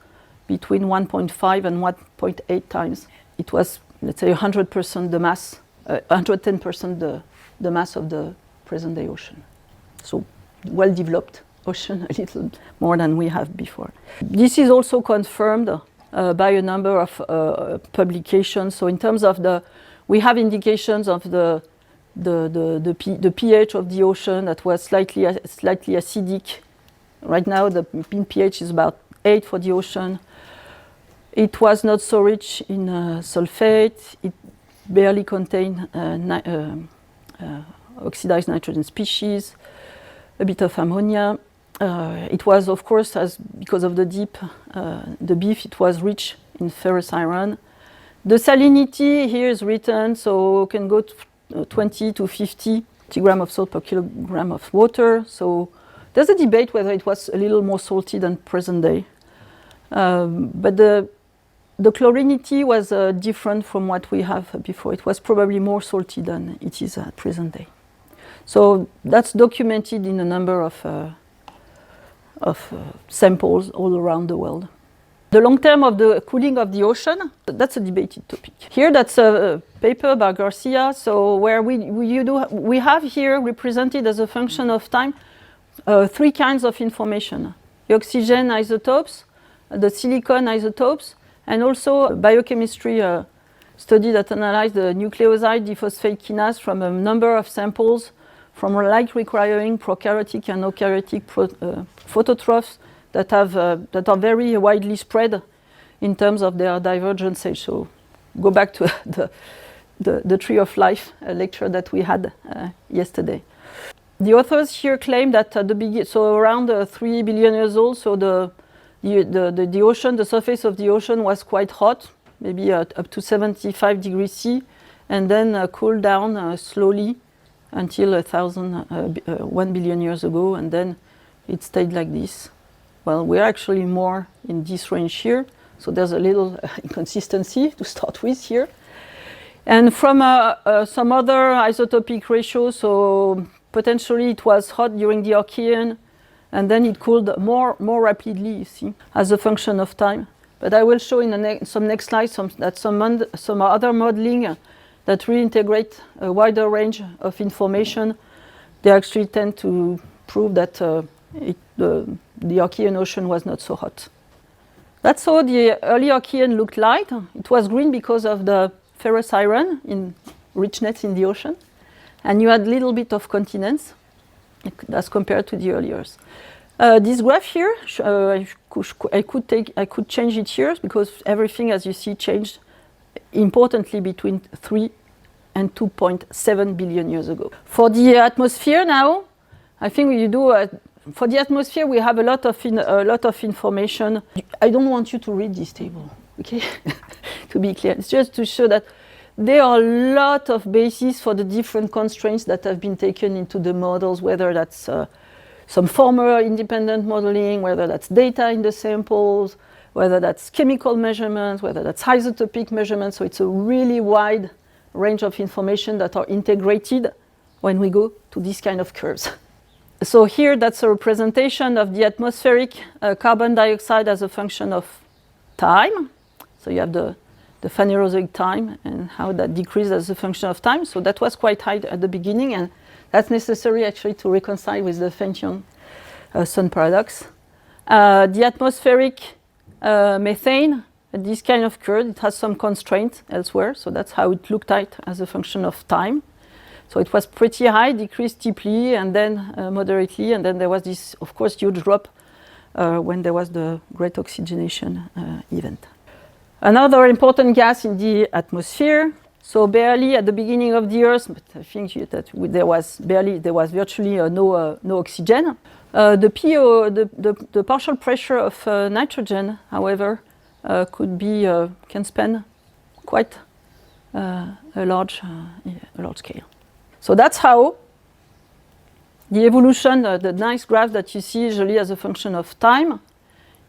between 1.5 and 1.8 times. It was, let's say, 100% the mass, 110% the mass of the present-day ocean. So well-developed ocean, a little more than we have before. This is also confirmed by a number of publications. So in terms of we have indications of the pH of the ocean that was slightly acidic. Right now, the mean pH is about 8 for the ocean. It was not so rich in sulfate. It barely contained oxidized nitrogen species, a bit of ammonia. It was, of course, because of the beef, it was rich in ferrous iron. The salinity here is written, so can go to 20 to 50 grams of salt per kilogram of water. So there's a debate whether it was a little more salty than present day. But the chlorinity was different from what we have before. It was probably more salty than it is at present day. So that's documented in a number of samples all around the world. The long term of the cooling of the ocean, that's a debated topic. Here, that's a paper by Garcia. So where we have here represented as a function of time 3 kinds of information: the oxygen isotopes, the silicon isotopes, and also a biochemistry study that analyzed the nucleoside diphosphate kinase from a number of samples from light-requiring prokaryotic and eukaryotic phototrophs that are very widely spread in terms of their divergence age. So go back to the Tree of Life lecture that we had yesterday. The authors here claim that so around 3 billion years old, so the ocean, the surface of the ocean was quite hot, maybe up to 75 degrees C, and then cooled down slowly until 1 billion years ago, and then it stayed like this. Well, we're actually more in this range here, so there's a little inconsistency to start with here. And from some other isotopic ratios, so potentially it was hot during the Archean, and then it cooled more rapidly, you see, as a function of time. But I will show in some next slides some other modeling that really integrate a wider range of information. They actually tend to prove that the Archean ocean was not so hot. That's how the early Archean looked like. It was green because of the ferrous iron in richness in the ocean. And you had a little bit of continents as compared to the early Earth. This graph here, I could change it here because everything, as you see, changed importantly between 3 and 2.7 billion years ago. For the atmosphere now, I think you do. For the atmosphere, we have a lot of information. I don't want you to read this table, okay? To be clear, it's just to show that there are a lot of bases for the different constraints that have been taken into the models, whether that's some former independent modeling, whether that's data in the samples, whether that's chemical measurements, whether that's isotopic measurements. So it's a really wide range of information that are integrated when we go to these kind of curves. So here, that's a representation of the atmospheric carbon dioxide as a function of time. So you have the Phanerozoic time and how that decreased as a function of time. So that was quite high at the beginning, and that's necessary actually to reconcile with the Fenton sun paradox. The atmospheric methane, this kind of curve, it has some constraints elsewhere. So that's how it looked like as a function of time. So it was pretty high, decreased steeply, and then moderately, and then there was this, of course, huge drop when there was the great oxygenation event. Another important gas in the atmosphere. So barely at the beginning of the Earth, but I think that there was virtually no oxygen. The partial pressure of nitrogen, however, can span quite a large scale. So that's how the evolution, the nice graph that you see usually as a function of time.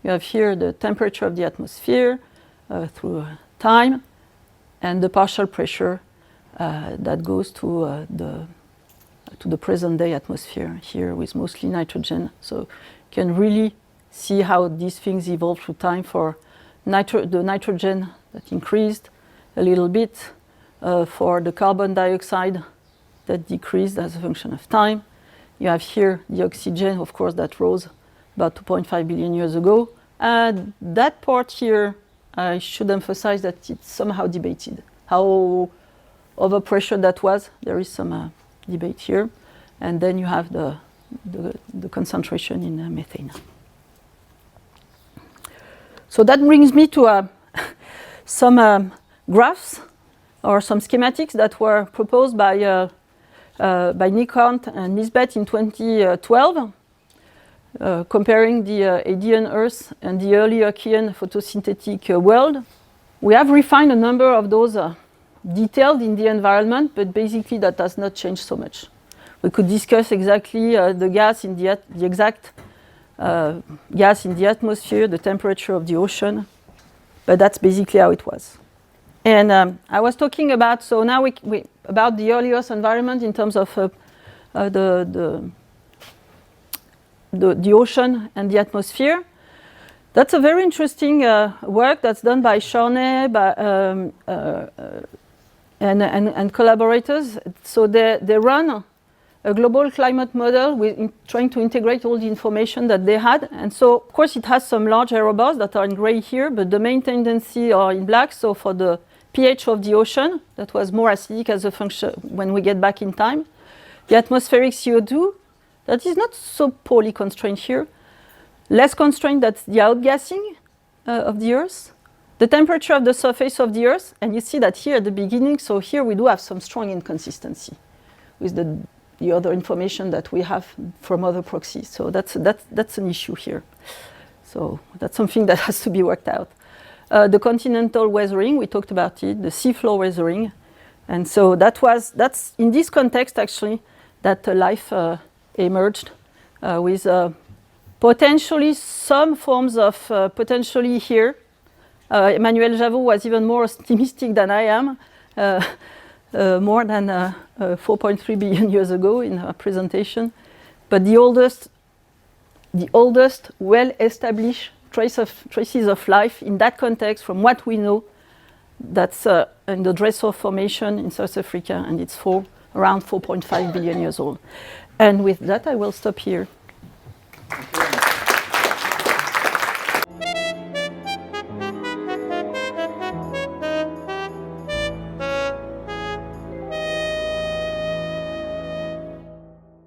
You have here the temperature of the atmosphere through time, and the partial pressure that goes to the present day atmosphere here with mostly nitrogen. So you can really see how these things evolve through time for the nitrogen that increased a little bit, for the carbon dioxide that decreased as a function of time. You have here the oxygen, of course, that rose about 2.5 billion years ago. That part here, I should emphasize that it's somehow debated. How overpressure that was, there is some debate here. And then you have the concentration in methane. So that brings me to some graphs or some schematics that were proposed by Nickant and Nisbet in 2012, comparing the Hadean Earth and the early Archean photosynthetic world. We have refined a number of those detailed in the environment, but basically that has not changed so much. We could discuss exactly the gas in the exact gas in the atmosphere, the temperature of the ocean, but that's basically how it was. And I was talking about, so now about the early Earth environment in terms of the ocean and the atmosphere. That's a very interesting work that's done by Charney and collaborators. So they run a global climate model trying to integrate all the information that they had. And so, of course, it has some large error bars that are in gray here, but the main tendency are in black. So for the pH of the ocean, that was more acidic as a function when we get back in time. The atmospheric CO2, that is not so poorly constrained here. Less constrained, that's the outgassing of the Earth. The temperature of the surface of the Earth, and you see that here at the beginning, so here we do have some strong inconsistency with the other information that we have from other proxies. So that's an issue here. So that's something that has to be worked out. The continental weathering, we talked about it, the seafloor weathering. And so that's in this context, actually, that life emerged with potentially some forms of potentially here. Emmanuel Javot was even more optimistic than I am, more than 4.3 billion years ago in her presentation. But the oldest well-established traces of life in that context, from what we know, that's in the Dresser Formation in South Africa, and it's around 4.5 billion years old. And with that, I will stop here.